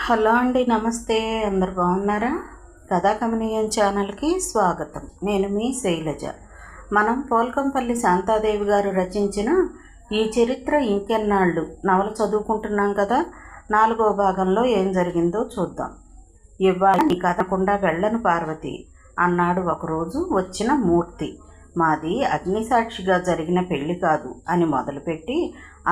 Hello అండి, నమస్తే. అందరు బాగున్నారా? కథా కమనీయం ఛానల్కి స్వాగతం. నేను మీ శైలజ. మనం పోల్కంపల్లి శాంతాదేవి గారు రచించిన ఈ చరిత్ర ఇంకెన్నాళ్ళు నవల చదువుకుంటున్నాం కదా. 4వ భాగంలో ఏం జరిగిందో చూద్దాం. ఇవాళ నీ కథకుండా వెళ్ళను పార్వతి అన్నాడు ఒకరోజు వచ్చిన మూర్తి. మాది అగ్నిసాక్షిగా జరిగిన పెళ్లి కాదు అని మొదలుపెట్టి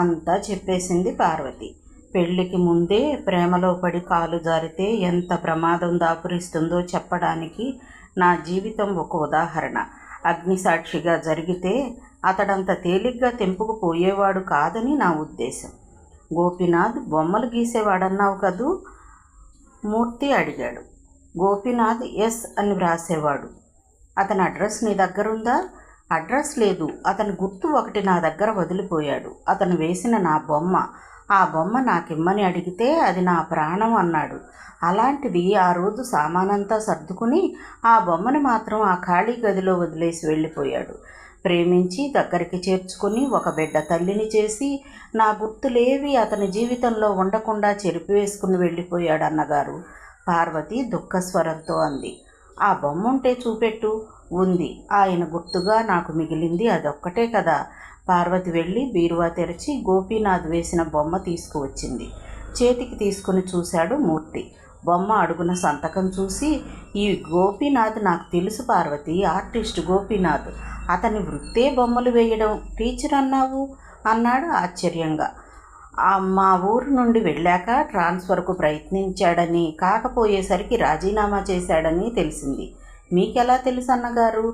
అంతా చెప్పేసింది పార్వతి. పెళ్లికి ముందే ప్రేమలో పడి కాలు జారితే ఎంత ప్రమాదం దాపురిస్తుందో చెప్పడానికి నా జీవితం ఒక ఉదాహరణ. అగ్నిసాక్షిగా జరిగితే అతడంత తేలిగ్గా తెంపుకుపోయేవాడు కాదని నా ఉద్దేశం. గోపీనాథ్ బొమ్మలు గీసేవాడన్నావు కదూ? మూర్తి అడిగాడు. గోపీనాథ్ ఎస్ అని వ్రాసేవాడు. అతని అడ్రస్ నీ దగ్గరుందా? అడ్రస్ లేదు. అతని గుర్తు ఒకటి నా దగ్గర వదిలిపోయాడు. అతను వేసిన నా బొమ్మ, ఆ బొమ్మ నాకిమ్మని అడిగితే అది నా ప్రాణం అన్నాడు. అలాంటిది ఆ రోజు సామానంతా సర్దుకుని ఆ బొమ్మని మాత్రం ఆ ఖాళీ గదిలో వదిలేసి వెళ్ళిపోయాడు. ప్రేమించి దగ్గరికి చేర్చుకుని ఒక బిడ్డ తల్లిని చేసి నా గుర్తులేవి అతని జీవితంలో ఉండకుండా చెరిపివేసుకుని వెళ్ళిపోయాడు అన్నగారు. పార్వతి దుఃఖస్వరంతో అంది. ఆ బొమ్మ ఉంటే చూపెట్టు. ఉంది. ఆయన గుర్తుగా నాకు మిగిలింది అదొక్కటే కదా. పార్వతి వెళ్ళి బీరువా తెరిచి గోపీనాథ్ వేసిన బొమ్మ తీసుకువచ్చింది. చేతికి తీసుకుని చూశాడు మూర్తి. బొమ్మ అడుగున సంతకం చూసి, ఈ గోపీనాథ్ నాకు తెలుసు పార్వతి, ఆర్టిస్ట్ గోపీనాథ్. అతని వృత్తే బొమ్మలు వేయడం. టీచర్ అన్నావు అన్నాడు ఆశ్చర్యంగా. మా ఊరు నుండి వెళ్ళాక ట్రాన్స్ఫర్కు ప్రయత్నించాడని, కాకపోయేసరికి రాజీనామా చేశాడని తెలిసింది. మీకెలా తెలుసు అన్నగారు?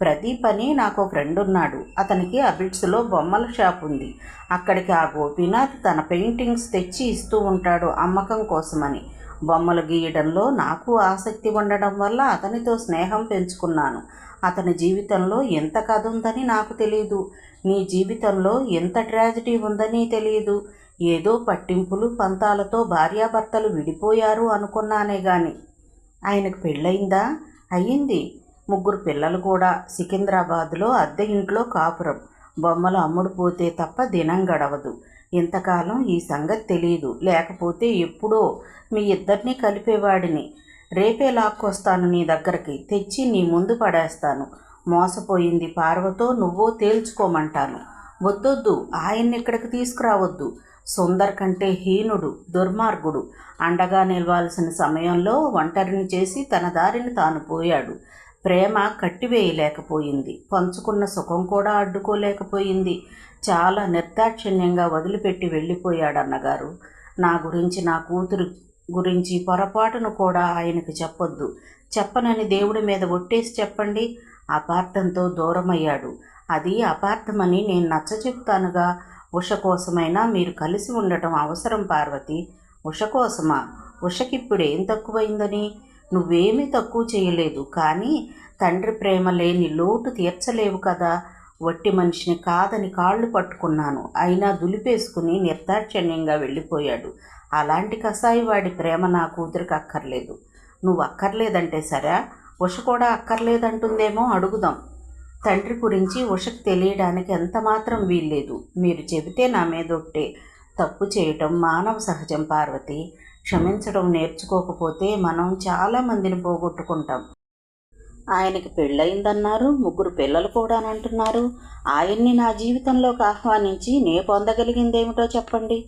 ప్రదీప్ అని నాకు ఫ్రెండ్ ఉన్నాడు. అతనికి అబిడ్స్లో బొమ్మల షాప్ ఉంది. అక్కడికి ఆ గోపీనాథ్ తన పెయింటింగ్స్ తెచ్చి ఇస్తూ ఉంటాడు అమ్మకం కోసమని. బొమ్మలు గీయడంలో నాకు ఆసక్తి ఉండడం వల్ల అతనితో స్నేహం పెంచుకున్నాను. అతని జీవితంలో ఎంత కథ ఉందని నాకు తెలియదు. నీ జీవితంలో ఎంత ట్రాజడీ ఉందని తెలియదు. ఏదో పట్టింపులు పంతాలతో భార్యాభర్తలు విడిపోయారు అనుకున్నానే గాని. ఆయనకు పెళ్ళయిందా? అయ్యింది. 3 పిల్లలు కూడా. సికింద్రాబాద్లో అద్దె ఇంట్లో కాపురం. బొమ్మలు అమ్ముడుపోతే తప్ప దినం గడవదు. ఇంతకాలం ఈ సంగతి తెలియదు. లేకపోతే ఎప్పుడో మీ ఇద్దరినీ కలిపేవాడిని. రేపే లాక్కొస్తాను నీ దగ్గరికి. తెచ్చి నీ ముందు పడేస్తాను. మోసపోయింది పార్వతో నువ్వో తేల్చుకోమంటాను. వద్దొద్దు, ఆయన్ని ఇక్కడికి తీసుకురావద్దు. సుందర్ కంటే హీనుడు, దుర్మార్గుడు. అండగా నిలవాల్సిన సమయంలో ఒంటరిని చేసి తన దారిని తాను పోయాడు. ప్రేమ కట్టివేయలేకపోయింది. పంచుకున్న సుఖం కూడా అడ్డుకోలేకపోయింది. చాలా నిర్దాక్షిణ్యంగా వదిలిపెట్టి వెళ్ళిపోయాడన్నగారు. నా గురించి, నా కూతురు గురించి పొరపాటును కూడా ఆయనకు చెప్పొద్దు. చెప్పనని దేవుడి మీద ఒట్టేసి చెప్పండి. అపార్థంతో దూరమయ్యాడు. అది అపార్థమని నేను నచ్చ చెప్తానుగా. ఉష కోసమైనా మీరు కలిసి ఉండటం అవసరం పార్వతి. ఉష కోసమా? ఉషకిప్పుడేం తక్కువైందని? నువ్వేమీ తక్కువ చేయలేదు. కానీ తండ్రి ప్రేమ లేని లోటు తీర్చలేవు కదా. వట్టి మనిషిని కాదని కాళ్ళు పట్టుకున్నాను. అయినా దులిపేసుకుని నిర్దాక్షిణ్యంగా వెళ్ళిపోయాడు. అలాంటి కసాయివాడి ప్రేమ నా కూతురికి అక్కర్లేదు. నువ్వు అక్కర్లేదంటే సరే, ఉష కూడా అక్కర్లేదంటుందేమో అడుగుదాం. తండ్రి గురించి ఉషకు తెలియడానికి ఎంత మాత్రం వీల్లేదు. మీరు చెబితే నా మీదొట్టే. తప్పు చేయటం మానవ సహజం పార్వతి. క్షమించడం నేర్చుకోకపోతే మనం చాలామందిని పోగొట్టుకుంటాం. ఆయనకి పెళ్ళయిందన్నారు. 3 పిల్లలు కూడానంటున్నారు. ఆయన్ని నా జీవితంలోకి ఆహ్వానించి నే పొందగలిగిందేమిటో చెప్పండి.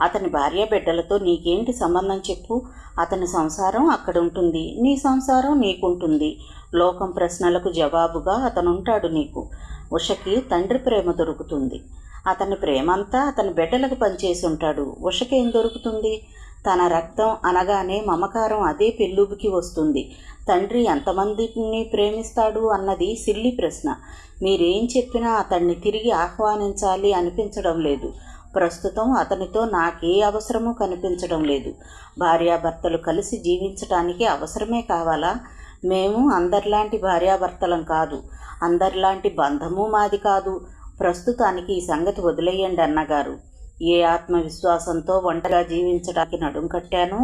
అతని భార్య బిడ్డలతో నీకేంటి సంబంధం చెప్పు? అతని సంసారం అక్కడ ఉంటుంది, నీ సంసారం నీకుంటుంది. లోకం ప్రశ్నలకు జవాబుగా అతనుంటాడు నీకు. ఉషకి తండ్రి ప్రేమ దొరుకుతుంది. అతని ప్రేమంతా అతని బిడ్డలకు పనిచేసి ఉంటాడు. ఉషకేం దొరుకుతుంది? తన రక్తం అనగానే మమకారం అదే పెళ్ళుబికి వస్తుంది. తండ్రి ఎంతమందిని ప్రేమిస్తాడు అన్నది సిల్లి ప్రశ్న. మీరేం చెప్పినా అతన్ని తిరిగి ఆహ్వానించాలి అనిపించడం లేదు. ప్రస్తుతం అతనితో నాకే అవసరమూ కనిపించడం లేదు. భార్యాభర్తలు కలిసి జీవించటానికి అవసరమే కావాలా? మేము అందరిలాంటి భార్యాభర్తలం కాదు. అందరిలాంటి బంధము మాది కాదు. ప్రస్తుతానికి ఈ సంగతి వదిలేయండి అన్నగారు. ఏ ఆత్మవిశ్వాసంతో ఒంటరిగా జీవించడానికి నడుం కట్టానో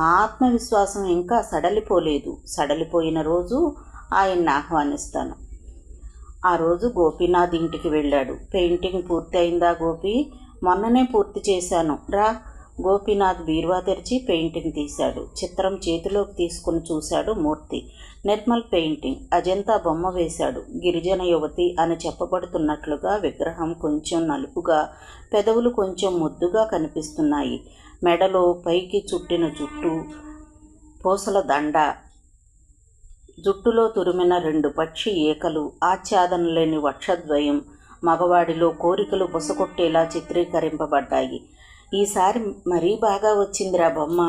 ఆ ఆత్మవిశ్వాసం ఇంకా సడలిపోలేదు. సడలిపోయిన రోజు ఆయన్ని ఆహ్వానిస్తాను. ఆ రోజు గోపీనాథ్ ఇంటికి వెళ్ళాడు. పెయింటింగ్ పూర్తి అయిందా గోపి? మొన్ననే పూర్తి చేశాను. రా. గోపీనాథ్ బీరువా తెరిచి పెయింటింగ్ తీశాడు. చిత్రం చేతిలోకి తీసుకుని చూశాడు మూర్తి. నిర్మల్ పెయింటింగ్. అజంతా బొమ్మ వేశాడు. గిరిజన యువతి అని చెప్పబడుతున్నట్లుగా విగ్రహం కొంచెం నలుపుగా, పెదవులు కొంచెం ముద్దుగా కనిపిస్తున్నాయి. మెడలో పైకి చుట్టిన జుట్టు, పూసల దండ, జుట్టులో తురిమిన 2 పక్షి ఏకలు, ఆచ్ఛాదన లేని వక్షద్వయం, మగవాడిలో కోరికలు బుసకొట్టేలా చిత్రీకరింపబడ్డాయి. ఈసారి మరీ బాగా వచ్చిందిరా బొమ్మ.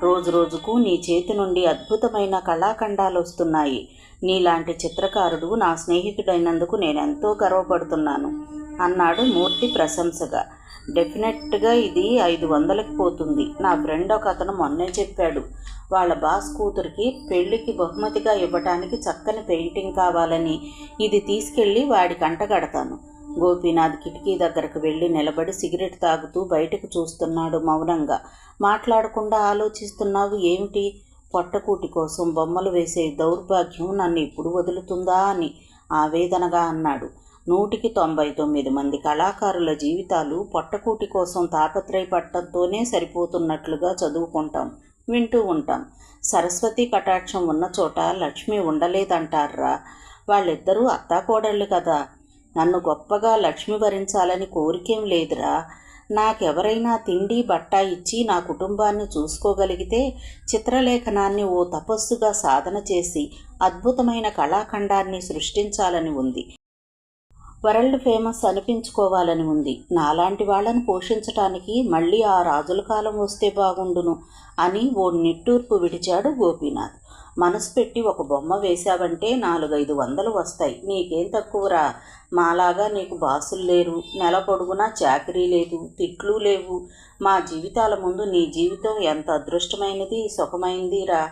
రోజు రోజుకు నీ చేతి నుండి అద్భుతమైన కళాఖండాలు వస్తున్నాయి. నీలాంటి చిత్రకారుడు నా స్నేహితుడైనందుకు నేనెంతో గర్వపడుతున్నాను అన్నాడు మూర్తి ప్రశంసగా. డెఫినెట్గా ఇది 500కి పోతుంది. నా ఫ్రెండ్ ఒక అతను మొన్నే చెప్పాడు. వాళ్ళ బాస్ కూతురికి పెళ్లికి బహుమతిగా ఇవ్వటానికి చక్కని పెయింటింగ్ కావాలని. ఇది తీసుకెళ్ళి వాడి కంట కడతాను. గోపీనాథ్ కిటికీ దగ్గరకు వెళ్ళి నిలబడి సిగరెట్ తాగుతూ బయటకు చూస్తున్నాడు మౌనంగా. మాట్లాడకుండా ఆలోచిస్తున్నావు ఏమిటి? పొట్టకూటి కోసం బొమ్మలు వేసే దౌర్భాగ్యం నన్ను ఇప్పుడు వదులుతుందా అని ఆవేదనగా అన్నాడు. 199 మంది కళాకారుల జీవితాలు పొట్టకూటి కోసం తాపత్రయపట్టంతోనే సరిపోతున్నట్లుగా చదువుకుంటాం, వింటూ ఉంటాం. సరస్వతి కటాక్షం ఉన్న చోట లక్ష్మి ఉండలేదంటారా? వాళ్ళిద్దరూ అత్తాకోడళ్ళు కదా. నన్ను గొప్పగా లక్ష్మి భరించాలని కోరికేం లేదురా. నాకెవరైనా తిండి బట్ట ఇచ్చి నా కుటుంబాన్ని చూసుకోగలిగితే చిత్రలేఖనాన్ని ఓ తపస్సుగా సాధన చేసి అద్భుతమైన కళాఖండాన్ని సృష్టించాలని ఉంది. వరల్డ్ ఫేమస్ అనిపించుకోవాలని ఉంది. నాలాంటి వాళ్ళను పోషించటానికి మళ్ళీ ఆ రాజుల కాలం వస్తే బాగుండును అని ఓ నిట్టూర్పు విడిచాడు గోపీనాథ్. మనసు పెట్టి ఒక బొమ్మ వేశావంటే 400-500 వస్తాయి. నీకేం తక్కువరా? మాలాగా నీకు బాసులు లేరు, నెల పొడుగునా చాకరీ లేదు, తిట్లు లేవు. మా జీవితాల ముందు నీ జీవితం ఎంత అదృష్టమైనది, సుఖమైందిరా.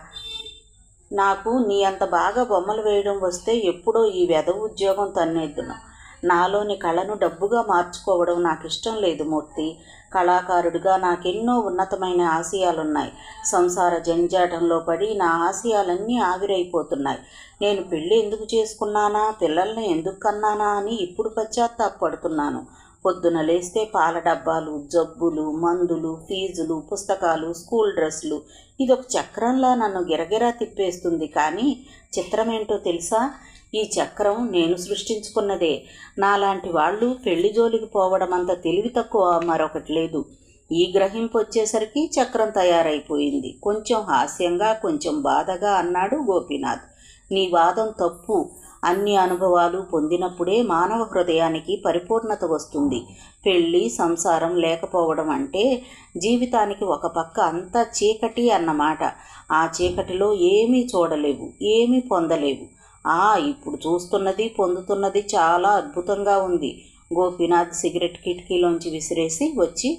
నాకు నీ అంత బాగా బొమ్మలు వేయడం వస్తే ఎప్పుడో ఈ వెధవ ఉద్యోగం తన్నేద్దును. నాలోని కళను డబ్బుగా మార్చుకోవడం నాకు ఇష్టం లేదు మూర్తి. కళాకారుడిగా నాకెన్నో ఉన్నతమైన ఆశయాలున్నాయి. సంసార జంజాటంలో పడి నా ఆశయాలన్నీ ఆవిరైపోతున్నాయి. నేను పెళ్ళి ఎందుకు చేసుకున్నానా, పిల్లల్ని ఎందుకు కన్నానా అని ఇప్పుడు పశ్చాత్తాపడుతున్నాను. పొద్దున లేస్తే పాల డబ్బాలు, జబ్బులు, మందులు, ఫీజులు, పుస్తకాలు, స్కూల్ డ్రెస్సులు, ఇదొక చక్రంలా నన్ను గిరగిరా తిప్పేస్తుంది. కానీ చిత్రమేంటో తెలుసా? ఈ చక్రం నేను సృష్టించుకున్నదే. నాలాంటి వాళ్ళు పెళ్లి జోలికి పోవడం అంత తెలివి తక్కువ మరొకటి లేదు. ఈ గ్రహింపు వచ్చేసరికి చక్రం తయారైపోయింది. కొంచెం హాస్యంగా, కొంచెం బాధగా అన్నాడు గోపీనాథ్. నీ వాదం తప్పు. అన్ని అనుభవాలు పొందినప్పుడే మానవ హృదయానికి పరిపూర్ణత వస్తుంది. పెళ్ళి, సంసారం లేకపోవడం అంటే జీవితానికి ఒక పక్క అంతా చీకటి అన్నమాట. ఆ చీకటిలో ఏమీ చూడలేవు, ఏమీ పొందలేవు. ఇప్పుడు చూస్తున్నది, పొందుతున్నది చాలా అద్భుతంగా ఉంది. గోపీనాథ్ సిగరెట్ కిటికీలోంచి విసిరేసి వచ్చి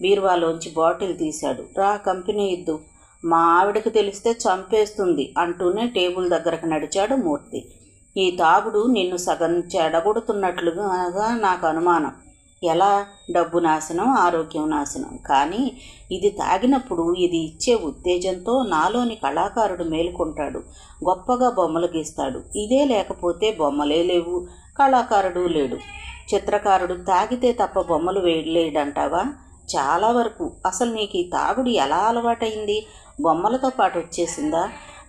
బీరువాలోంచి బాటిల్ తీశాడు. రా, కంపెనీ ఇద్దు. మా ఆవిడకి తెలిస్తే చంపేస్తుంది అంటూనే టేబుల్ దగ్గరకు నడిచాడు మూర్తి. ఈ తాగుడు నిన్ను సగం చెడగొడుతున్నట్లుగా నాకు అనుమానం. ఎలా? డబ్బు నాశనం, ఆరోగ్యం నాశనం. కానీ ఇది తాగినప్పుడు ఇది ఇచ్చే ఉత్తేజంతో నాలోని కళాకారుడు మేలుకుంటాడు, గొప్పగా బొమ్మలు గీస్తాడు. ఇదే లేకపోతే బొమ్మలే లేవు, కళాకారుడు లేడు. చిత్రకారుడు తాగితే తప్ప బొమ్మలు వేయలేడంటావా? చాలా వరకు. అసలు నీకు ఈ తాగుడు ఎలా అలవాటైంది? బొమ్మలతో పాటు వచ్చేసిందా?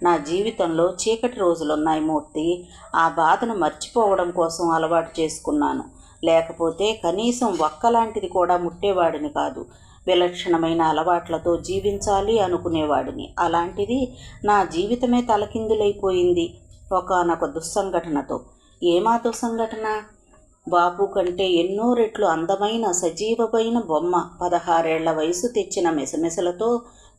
నా జీవితంలో చీకటి రోజులున్నాయి మూర్తి. ఆ బాధను మర్చిపోవడం కోసం అలవాటు చేసుకున్నాను. లేకపోతే కనీసం ఒక్కలాంటిది కూడా ముట్టేవాడిని కాదు. విలక్షణమైన అలవాట్లతో జీవించాలి అనుకునేవాడిని. అలాంటిది నా జీవితమే తలకిందులైపోయింది ఒకానొక దుస్సంఘటనతో. ఏమా దుస్సంఘటన? బాపు కంటే ఎన్నో రెట్లు అందమైన సజీవమైన బొమ్మ 16 ఏళ్ల వయసు తెచ్చిన మెసమెసలతో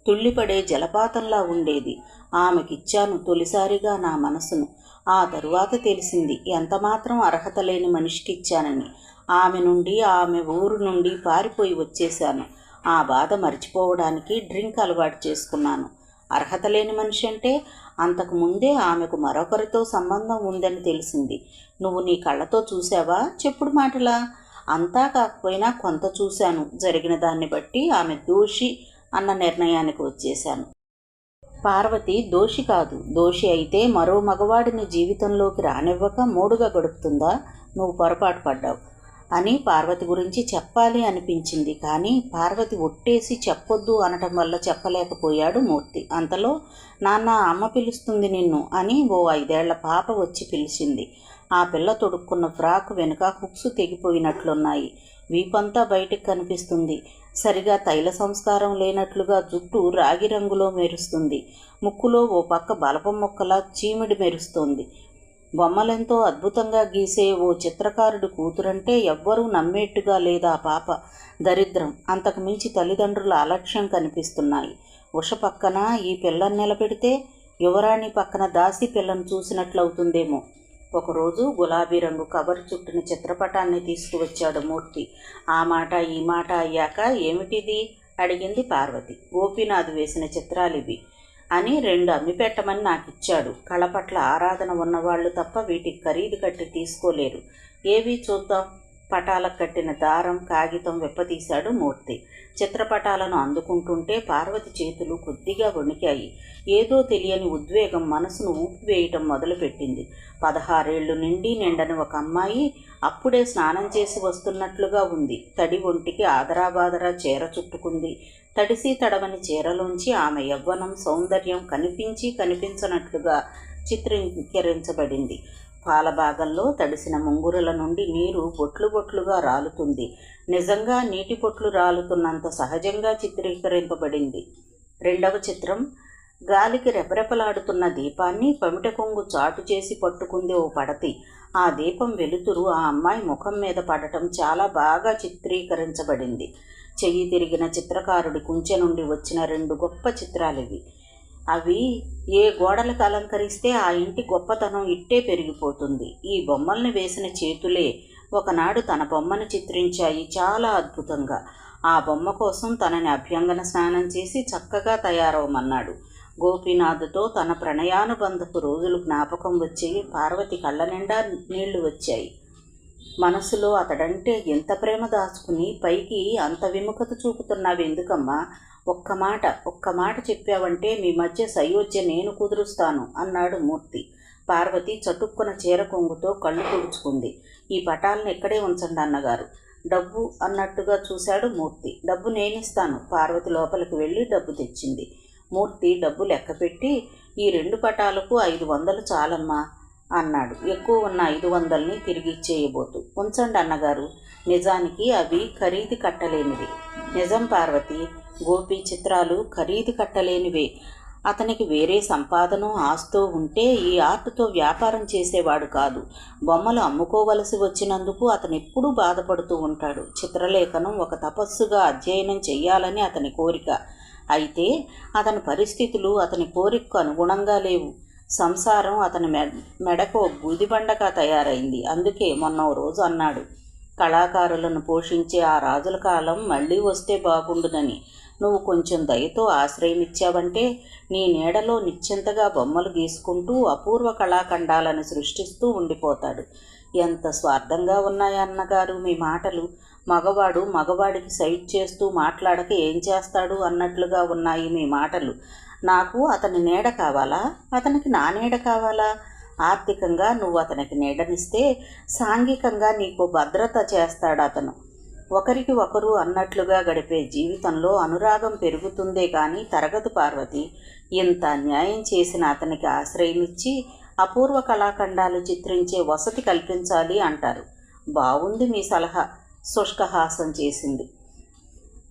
తుళ్ళిపడే జలపాతంలా ఉండేది. ఆమెకిచ్చాను తొలిసారిగా నా మనసును. ఆ తరువాత తెలిసింది ఎంతమాత్రం అర్హత లేని మనిషికిచ్చానని. ఆమె నుండి, ఆమె ఊరు నుండి పారిపోయి వచ్చేశాను. ఆ బాధ మర్చిపోవడానికి డ్రింక్ అలవాటు చేసుకున్నాను. అర్హత లేని మనిషి అంటే అంతకుముందే ఆమెకు మరొకరితో సంబంధం ఉందని తెలిసింది. నువ్వు నీ కళ్ళతో చూసావా? చెప్పుడు మాటలా? అంతా కాకపోయినా కొంత చూశాను. జరిగిన దాన్ని బట్టి ఆమె దోషి అన్న నిర్ణయానికి వచ్చేశాను. పార్వతి దోషి కాదు. దోషి అయితే మరో మగవాడిని జీవితంలోకి రానివ్వక మూడుగా గడుపుతుందా? నువ్వు పొరపాటు పడ్డావు. అని పార్వతి గురించి చెప్పాలి అనిపించింది. కానీ పార్వతి ఒట్టేసి చెప్పొద్దు అనటం వల్ల చెప్పలేకపోయాడు మూర్తి. అంతలో నాన్న అమ్మ పిలుస్తుంది నిన్ను అని ఓ 5 ఏళ్ల పాప వచ్చి పిలిచింది. ఆ పిల్ల తొడుక్కున్న ఫ్రాక్ వెనుక హుక్స్ తెగిపోయినట్లున్నాయి. వీపంతా బయటికి కనిపిస్తుంది. సరిగా తైల సంస్కారం లేనట్లుగా జుట్టు రాగి రంగులో మెరుస్తుంది. ముక్కులో ఓ పక్క బలపం మొక్కలా చీమిడి మెరుస్తోంది. బొమ్మలెంతో అద్భుతంగా గీసే ఓ చిత్రకారుడి కూతురంటే ఎవ్వరూ నమ్మేట్టుగా లేదా పాప దరిద్రం. అంతకు మించి తల్లిదండ్రుల అలక్ష్యం కనిపిస్తున్నాయి. ఉష పక్కన ఈ పిల్లని నిలబెడితే యువరాణి పక్కన దాసి పిల్లను చూసినట్లవుతుందేమో. ఒకరోజు గులాబీ రంగు కవర్ చుట్టిన చిత్రపటాన్ని తీసుకువచ్చాడు మూర్తి. ఆ మాట ఈ మాట అయ్యాక ఏమిటిది అడిగింది పార్వతి. గోపీనాథ్ వేసిన చిత్రాలివి అని 2 అమ్మిపెట్టమని నాకిచ్చాడు. కళ పట్ల ఆరాధన ఉన్నవాళ్లు తప్ప వీటికి ఖరీదు కట్టి తీసుకోలేరు. ఏవి చూద్దాం. పటాలకు కట్టిన దారం కాగితం విప్పతీశాడు మూర్తి. చిత్రపటాలను అందుకుంటుంటే పార్వతి చేతులు కొద్దిగా వణికాయి. ఏదో తెలియని ఉద్వేగం మనసును ఊపివేయటం మొదలుపెట్టింది. 16 ఏళ్లు నిండని ఒక అమ్మాయి అప్పుడే స్నానం చేసి వస్తున్నట్లుగా ఉంది. తడి ఒంటికి ఆదరాబాదరా చీర చుట్టుకుంది. తడిసి తడవని చీరలోంచి ఆమె యవ్వనం సౌందర్యం కనిపించనట్లుగా చిత్రీకరించబడింది. పాలభాగంలో తడిసిన ముంగురుల నుండి నీరు బొట్లుగా రాలుతుంది. నిజంగా నీటి పొట్లు రాలుతున్నంత సహజంగా చిత్రీకరింపబడింది. 2వ చిత్రం గాలికి రెపరెపలాడుతున్న దీపాన్ని పమిట కొంగు చాటు చేసి పట్టుకుంది ఓ పడతి. ఆ దీపం వెలుతురు ఆ అమ్మాయి ముఖం మీద పడటం చాలా బాగా చిత్రీకరించబడింది. చెయ్యి తిరిగిన చిత్రకారుడి కుంచె నుండి వచ్చిన 2 గొప్ప చిత్రాలివి. అవి ఏ గోడలకు అలంకరిస్తే ఆ ఇంటి గొప్పతనం ఇట్టే పెరిగిపోతుంది. ఈ బొమ్మల్ని వేసిన చేతులే ఒకనాడు తన బొమ్మను చిత్రించాయి చాలా అద్భుతంగా. ఆ బొమ్మ కోసం తనని అభ్యంగన స్నానం చేసి చక్కగా తయారవమన్నాడు. గోపీనాథ్తో తన ప్రణయానుబంధపు రోజులు జ్ఞాపకం వచ్చేవి. పార్వతి కళ్ళ నిండా నీళ్లు వచ్చాయి. మనసులో అతడంటే ఎంత ప్రేమ దాచుకుని పైకి అంత విముఖత చూపుతున్నావెందుకమ్మా? ఒక్క మాట చెప్పావంటే మీ మధ్య సయోధ్య నేను కుదురుస్తాను అన్నాడు మూర్తి. పార్వతి చటుక్కున చీర కొంగుతో కళ్ళు తుడుచుకుంది. ఈ పటాలను ఇక్కడే ఉంచండి అన్నగారు. డబ్బు అన్నట్టుగా చూశాడు మూర్తి. డబ్బు నేనిస్తాను. పార్వతి లోపలికి వెళ్ళి డబ్బు తెచ్చింది. మూర్తి డబ్బు లెక్కపెట్టి ఈ 2 పటాలకు 500 చాలమ్మా అన్నాడు. ఎక్కువ ఉన్న 500ని తిరిగి ఇచ్చేయబోతు. ఉంచండి అన్నగారు. నిజానికి అవి ఖరీదు కట్టలేనివి. నిజం పార్వతి. గోపి చిత్రాలు ఖరీదు కట్టలేనివే. అతనికి వేరే సంపాదన ఆస్తో ఉంటే ఈ ఆర్ట్తో వ్యాపారం చేసేవాడు కాదు. బొమ్మలు అమ్ముకోవలసి వచ్చినందుకు అతను ఎప్పుడూ బాధపడుతూ ఉంటాడు. చిత్రలేఖనం ఒక తపస్సుగా అధ్యయనం చెయ్యాలని అతని కోరిక. అయితే అతని పరిస్థితులు అతని కోరికకు అనుగుణంగా లేవు. సంసారం అతని మెడకు బూదిబండగా తయారైంది. అందుకే మొన్న ఓ రోజు అన్నాడు, కళాకారులను పోషించే ఆ రాజుల కాలం మళ్ళీ వస్తే బాగుండునని. నువ్వు కొంచెం దయతో ఆశ్రయమిచ్చావంటే నీ నీడలో నిశ్చింతగా బొమ్మలు గీసుకుంటూ అపూర్వ కళాఖండాలను సృష్టిస్తూ ఉండిపోతాడు. ఎంత స్వార్థంగా ఉన్నాయన్నగారు మీ మాటలు. మగవాడికి సైట్ చేస్తూ మాట్లాడక ఏం చేస్తాడు అన్నట్లుగా ఉన్నాయి మీ మాటలు. నాకు అతని నీడ కావాలా? అతనికి నా నీడ కావాలా? ఆర్థికంగా నువ్వు అతనికి నీడనిస్తే సాంఘికంగా నీకు భద్రత చేస్తాడు అతను. ఒకరికి ఒకరు అన్నట్లుగా గడిపే జీవితంలో అనురాగం పెరుగుతుందే కానీ తరగదు పార్వతి. ఇంత అన్యాయం చేసిన అతనికి ఆశ్రయమిచ్చి అపూర్వ కళాఖండాలు చిత్రించే వసతి కల్పించాలి అంటారు. బాగుంది మీ సలహా. శుష్కహాసం చేసింది.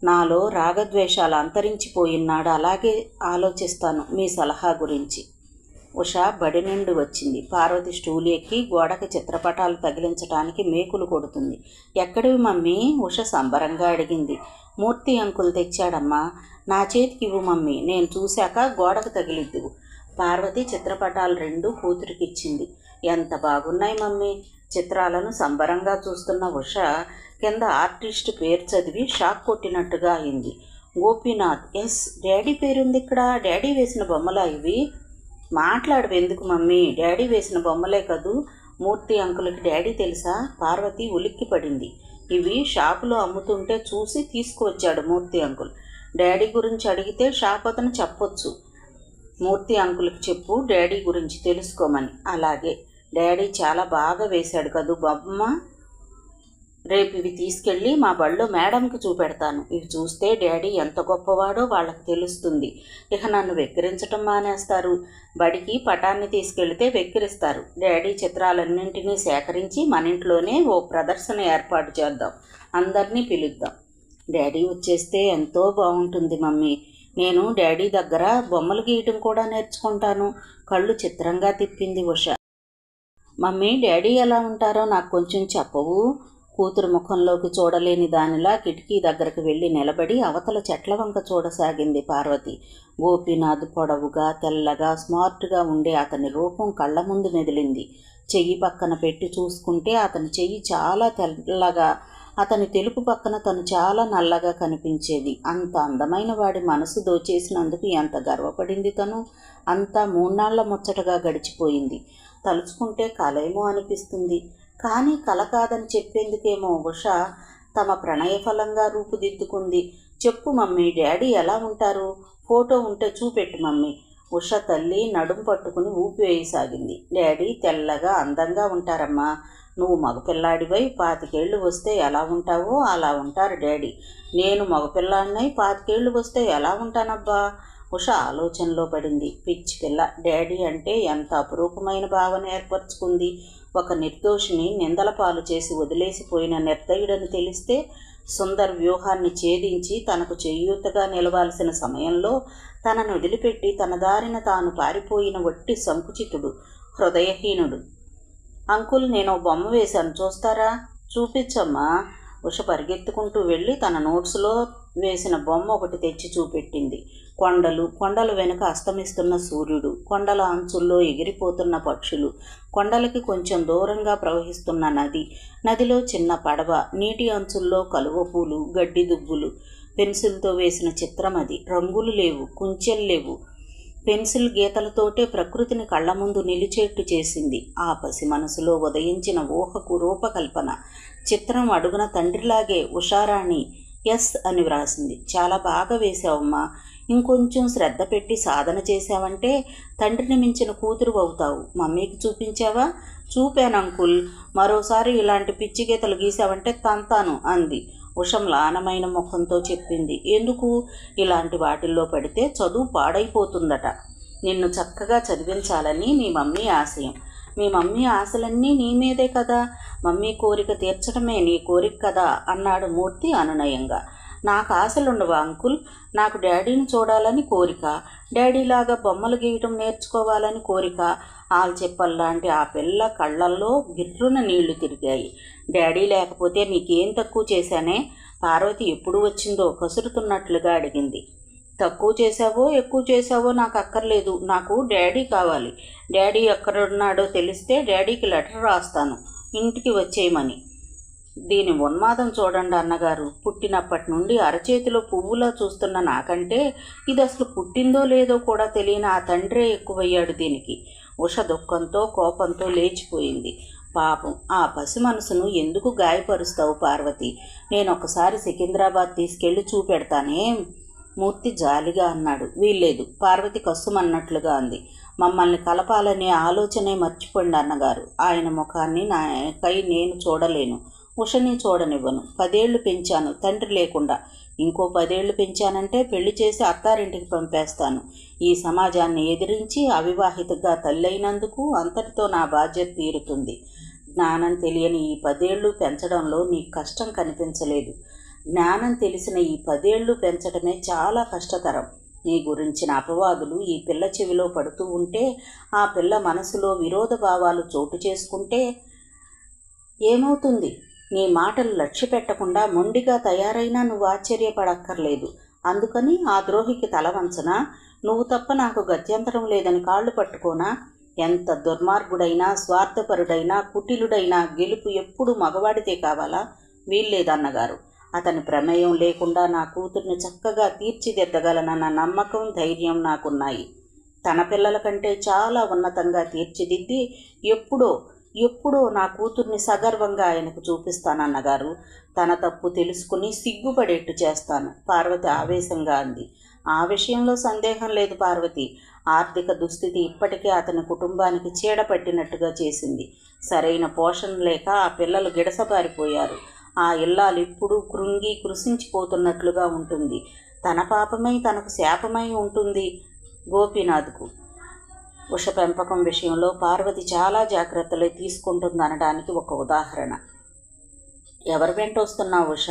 నాలో రాగద్వేషాలు అంతరించిపోయినాడు. అలాగే ఆలోచిస్తాను మీ సలహా గురించి. ఉష బడి నుండి వచ్చింది. పార్వతి స్టూలు ఎక్కి గోడకి చిత్రపటాలు తగిలించడానికి మేకులు కొడుతుంది. ఎక్కడివి మమ్మీ? ఉష సంబరంగా అడిగింది. మూర్తి అంకుల్ తెచ్చాడమ్మా. నా చేతికి ఇవ్వు మమ్మీ, నేను చూశాక గోడకు తగిలిద్దువు. పార్వతి చిత్రపటాలు 2 కూతురికిచ్చింది. ఎంత బాగున్నాయి మమ్మీ. చిత్రాలను సంబరంగా చూస్తున్న ఉష కింద ఆర్టిస్ట్ పేరు చదివి షాక్ కొట్టినట్టుగా అయింది. గోపీనాథ్. ఎస్, డాడీ పేరుంది ఇక్కడ. డాడీ వేసిన బొమ్మలా ఇవి? మాట్లాడవెందుకు మమ్మీ, డాడీ వేసిన బొమ్మలే కదూ. మూర్తి అంకులకి డాడీ తెలుసా? పార్వతి ఉలిక్కి పడింది. ఇవి షాపులో అమ్ముతుంటే చూసి తీసుకువచ్చాడు మూర్తి అంకుల్. డాడీ గురించి అడిగితే షాప్ అతను చెప్పొచ్చు. మూర్తి అంకుల్కి చెప్పు డాడీ గురించి తెలుసుకోమని. అలాగే. డాడీ చాలా బాగా వేశాడు కదూ బొమ్మ. రేపు ఇవి తీసుకెళ్ళి మా బళ్ళో మేడంకి చూపెడతాను. ఇవి చూస్తే డాడీ ఎంత గొప్పవాడో వాళ్ళకి తెలుస్తుంది. ఇక నన్ను వెక్కిరించటం మానేస్తారు. బడికి పటాన్ని తీసుకెళ్తే వెక్కిరిస్తారు. డాడీ చిత్రాలన్నింటినీ సేకరించి మన ఇంట్లోనే ఓ ప్రదర్శన ఏర్పాటు చేద్దాం. అందరినీ పిలుద్దాం. డాడీ వచ్చేస్తే ఎంతో బాగుంటుంది మమ్మీ. నేను డాడీ దగ్గర బొమ్మలు గీయటం కూడా నేర్చుకుంటాను. కళ్ళు చిత్రంగా తిప్పింది ఉష. మమ్మీ, డాడీ ఎలా ఉంటారో నాకు కొంచెం చెప్పవు? కూతురు ముఖంలోకి చూడలేని దానిలా కిటికీ దగ్గరకు వెళ్ళి నిలబడి అవతల చెట్ల వంక చూడసాగింది పార్వతి. గోపీనాథ్ పొడవుగా, తెల్లగా, స్మార్ట్గా ఉండే అతని రూపం కళ్ళ ముందు మెదిలింది. చెయ్యి పక్కన పెట్టి చూసుకుంటే అతని చెయ్యి చాలా తెల్లగా, అతని తెలుపు పక్కన తను చాలా నల్లగా కనిపించేది. అంత అందమైన వాడి మనసు దోచేసినందుకు ఎంత గర్వపడింది తను. అంతా 3 నాళ్ల ముచ్చటగా గడిచిపోయింది. తలుచుకుంటే కలేమో అనిపిస్తుంది. కానీ కల కాదని చెప్పేందుకేమో ఉష తమ ప్రణయఫలంగా రూపుదిద్దుకుంది. చెప్పు మమ్మీ, డాడీ ఎలా ఉంటారు? ఫోటో ఉంటే చూపెట్టు మమ్మీ. ఉష తల్లి నడుం పట్టుకుని ఊపి వేయసాగింది. డాడీ తెల్లగా అందంగా ఉంటారమ్మా. నువ్వు మగపిల్లాడివై 25 ఏళ్ళు వస్తే ఎలా ఉంటావో అలా ఉంటారు డాడీ. నేను మగపిల్లాడినై 25 ఏళ్ళు వస్తే ఎలా ఉంటానబ్బా? ఉష ఆలోచనలో పడింది. పిచ్చి పిల్ల. డాడీ అంటే ఎంత అపురూపమైన భావన ఏర్పరచుకుంది. ఒక నిర్దోషిని నిందల పాలు చేసి వదిలేసిపోయిన నిర్దయుడని తెలిస్తే సుందర్ వ్యూహాన్ని ఛేదించి తనకు చేయూతగా నిలవాల్సిన సమయంలో తనను వదిలిపెట్టి తన దారిన తాను పారిపోయిన వట్టి సంకుచితుడు, హృదయహీనుడు. అంకుల్, నేను బొమ్మ వేశాను, చూస్తారా? చూపించమ్మా. ఉష పరిగెత్తుకుంటూ వెళ్ళి తన నోట్స్లో వేసిన బొమ్మ ఒకటి తెచ్చి చూపెట్టింది. కొండలు, కొండల వెనుక అస్తమిస్తున్న సూర్యుడు, కొండల అంచుల్లో ఎగిరిపోతున్న పక్షులు, కొండలకి కొంచెం దూరంగా ప్రవహిస్తున్న నది, నదిలో చిన్న పడవ, నీటి అంచుల్లో కలువ పూలు, గడ్డి దుబ్బులు. పెన్సిల్తో వేసిన చిత్రం అది. రంగులు లేవు, కుంచెలు లేవు. పెన్సిల్ గీతలతోటే ప్రకృతిని కళ్ల ముందు నిలిచేట్టు చేసింది. ఆ పసి మనసులో ఉదయించిన ఊహకు రూపకల్పన. చిత్రం అడుగున తండ్రిలాగే ఉషారాణి ఎస్ అని వ్రాసింది. చాలా బాగా వేశావమ్మా. ఇంకొంచెం శ్రద్ధ పెట్టి సాధన చేశావంటే తండ్రిని మించిన కూతురు అవుతావు. మమ్మీకి చూపించావా? చూపాను అంకుల్. మరోసారి ఇలాంటి పిచ్చి గీతలు గీసావంటే తంతాను అంది. ఉష మ్లానమైన ముఖంతో చెప్పింది. ఎందుకు? ఇలాంటి వాటిల్లో పడితే చదువు పాడైపోతుందట. నిన్ను చక్కగా చదివించాలని మీ మమ్మీ ఆశయం. మీ మమ్మీ ఆశలన్నీ నీ మీదే కదా. మమ్మీ కోరిక తీర్చడమే నీ కోరిక కదా అన్నాడు మూర్తి అనునయంగా. నాకు ఆశలుండవా అంకుల్? నాకు డాడీని చూడాలని కోరిక, డాడీలాగా బొమ్మలు గీయటం నేర్చుకోవాలని కోరిక. ఆల్చెప్పల్లాంటి ఆ పిల్ల కళ్ళల్లో గిర్రున నీళ్లు తిరిగాయి. డాడీ లేకపోతే నీకేం తక్కువ చేశానే? పార్వతి ఎప్పుడు వచ్చిందో కసురుతున్నట్లుగా అడిగింది. తక్కువ చేశావో ఎక్కువ చేశావో నాకు అక్కర్లేదు. నాకు డాడీ కావాలి. డాడీ ఎక్కడున్నాడో తెలిస్తే డాడీకి లెటర్ రాస్తాను ఇంటికి వచ్చేయమని. దీని ఉన్మాదం చూడండి అన్నగారు. పుట్టినప్పటి నుండి అరచేతిలో పువ్వులా చూస్తున్న నాకంటే ఇది అసలు పుట్టిందో లేదో కూడా తెలియని ఆ తండ్రే ఎక్కువయ్యాడు దీనికి. ఉష దుఃఖంతో కోపంతో లేచిపోయింది. పాపం, ఆ పసి మనసును ఎందుకు గాయపరుస్తావు పార్వతి? నేను ఒకసారి సికింద్రాబాద్ తీసుకెళ్లి చూపెడతానే. మూర్తి జాలిగా అన్నాడు. వీల్లేదు. పార్వతి కస్సుమన్నట్లుగా అంది. మమ్మల్ని కలపాలనే ఆలోచనే మర్చిపోండి అన్నగారు. ఆయన ముఖాన్ని నాకై నేను చూడలేను. ఉషని చూడనివ్వను. 10 ఏళ్లు పెంచాను తండ్రి లేకుండా. ఇంకో 10 ఏళ్లు పెంచానంటే పెళ్లి చేసి అత్తారింటికి పంపేస్తాను. ఈ సమాజాన్ని ఎదిరించి అవివాహితగా తల్లైనందుకు అంతటితో నా బాధ్యత తీరుతుంది. జ్ఞానం తెలియని ఈ 10 ఏళ్లు పెంచడంలో నీకు కష్టం కనిపించలేదు. జ్ఞానం తెలిసిన ఈ 10 ఏళ్లు పెంచడమే చాలా కష్టతరం. నీ గురించిన అపవాదులు ఈ పిల్ల చెవిలో పడుతూ ఉంటే, ఆ పిల్ల మనసులో విరోధ భావాలు చోటు చేసుకుంటే ఏమవుతుంది? నీ మాటలు లక్ష్య పెట్టకుండా మొండిగా తయారైనా నువ్వు ఆశ్చర్యపడక్కర్లేదు. అందుకని ఆ ద్రోహికి తల వంచనా? నువ్వు తప్ప నాకు గత్యంతరం లేదని కాళ్ళు పట్టుకోనా? ఎంత దుర్మార్గుడైనా, స్వార్థపరుడైనా, కుటిలుడైనా గెలుపు ఎప్పుడు మగవాడితే కావాలా? వీల్లేదన్నగారు. అతని ప్రమేయం లేకుండా నా కూతుర్ని చక్కగా తీర్చిదిద్దగలనన్న నమ్మకం, ధైర్యం నాకున్నాయి. తన పిల్లల కంటే చాలా ఉన్నతంగా తీర్చిదిద్ది ఎప్పుడో నా కూతుర్ని సగర్వంగా ఆయనకు చూపిస్తానన్నగారు. తన తప్పు తెలుసుకుని సిగ్గుపడేట్టు చేస్తాను. పార్వతి ఆవేశంగా అంది. ఆ విషయంలో సందేహం లేదు పార్వతి. ఆర్థిక దుస్థితి ఇప్పటికే అతని కుటుంబానికి చీడ పట్టినట్టుగా చేసింది. సరైన పోషణ లేక ఆ పిల్లలు గిడసబారిపోయారు. ఆ ఇల్లాలు ఇప్పుడు కృంగి కృషించిపోతున్నట్లుగా ఉంటుంది. తన పాపమై తనకు శాపమై ఉంటుంది గోపీనాథ్కు. ఉష పెంపకం విషయంలో పార్వతి చాలా జాగ్రత్తలు తీసుకుంటుందనడానికి ఒక ఉదాహరణ. ఎవరి వెంట వస్తున్నావు ఉష?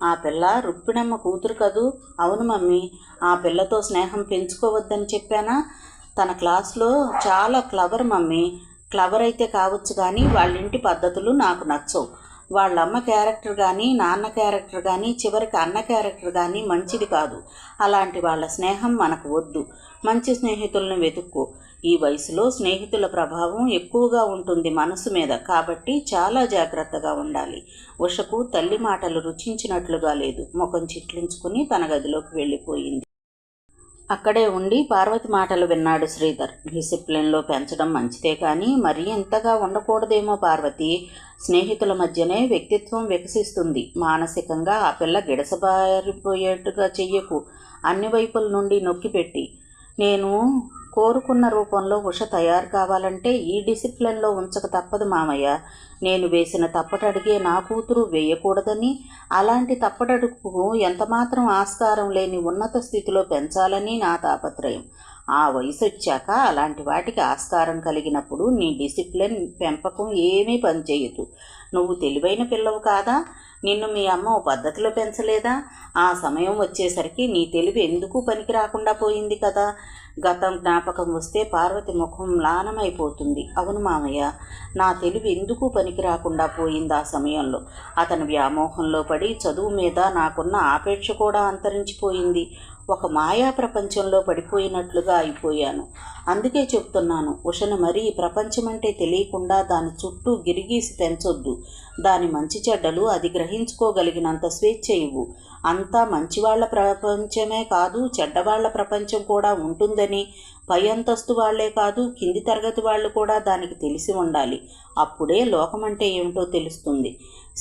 ఆ పిల్ల రుక్మిణమ్మ కూతురు కదూ? అవును మమ్మీ, ఆ పిల్లతో స్నేహం పెంచుకోవద్దని చెప్పానా? తన క్లాస్లో చాలా క్లవర్ మమ్మీ. క్లవర్ అయితే కావచ్చు కానీ వాళ్ళింటి పద్ధతులు నాకు నచ్చవు. వాళ్ళమ్మ క్యారెక్టర్ కానీ నాన్న క్యారెక్టర్ కానీ చివరికి అన్న క్యారెక్టర్ కానీ మంచిది కాదు. అలాంటి వాళ్ళ స్నేహం మనకు వద్దు. మంచి స్నేహితులను వెతుక్కో. ఈ వయసులో స్నేహితుల ప్రభావం ఎక్కువగా ఉంటుంది మనసు మీద. కాబట్టి చాలా జాగ్రత్తగా ఉండాలి. ఉషకు తల్లి మాటలు రుచించినట్లుగా లేదు. ముఖం చిట్లించుకుని తన గదిలోకి వెళ్ళిపోయింది. అక్కడే ఉండి పార్వతి మాటలు విన్నాడు శ్రీధర్. డిసిప్లిన్లో పెంచడం మంచిదే కానీ మరీ ఇంతగా ఉండకూడదేమో పార్వతి. స్నేహితుల మధ్యనే వ్యక్తిత్వం వికసిస్తుంది. మానసికంగా ఆ పిల్ల గిడసబారిపోయేట్టుగా చెయ్యకు. అన్ని వైపుల నుండి నొక్కిపెట్టి. నేను కోరుకున్న రూపంలో ఉష తయారు కావాలంటే ఈ డిసిప్లిన్లో ఉంచక తప్పదు మామయ్య. నేను వేసిన తప్పటడిగే నా కూతురు వేయకూడదని, అలాంటి తప్పటడుగుకు ఎంతమాత్రం ఆస్కారం లేని ఉన్నత స్థితిలో పెంచాలని నా తాపత్రయం. ఆ వయసు వచ్చాక అలాంటి వాటికి ఆస్కారం కలిగినప్పుడు నీ డిసిప్లిన్ పెంపకం ఏమీ పనిచేయదు. నువ్వు తెలివైన పిల్లవు కాదా? నిన్ను మీ అమ్మ ఓ పద్ధతిలో పెంచలేదా? ఆ సమయం వచ్చేసరికి నీ తెలివి ఎందుకు పనికి రాకుండా పోయింది కదా. గతం జ్ఞాపకం వస్తే పార్వతి ముఖం మ్లానమైపోతుంది. అవును మామయ్య, నా తెలివి ఎందుకు పనికి రాకుండా పోయింది ఆ సమయంలో. అతని వ్యామోహంలో పడి చదువు మీద నాకున్న ఆపేక్ష కూడా అంతరించిపోయింది. ఒక మాయా ప్రపంచంలో పడిపోయినట్లుగా అయిపోయాను. అందుకే చెప్తున్నాను, ఉషను మరీ ప్రపంచమంటే తెలియకుండా దాని చుట్టూ గిరిగీసి పెంచొద్దు. దాని మంచి చెడ్డలు అది గ్రహించుకోగలిగినంత స్వేచ్ఛ ఇవ్వు. అంతా మంచివాళ్ల ప్రపంచమే కాదు, చెడ్డవాళ్ల ప్రపంచం కూడా ఉంటుందని, పై అంతస్తు వాళ్లే కాదు కింది తరగతి వాళ్ళు కూడా దానికి తెలిసి ఉండాలి. అప్పుడే లోకమంటే ఏమిటో తెలుస్తుంది.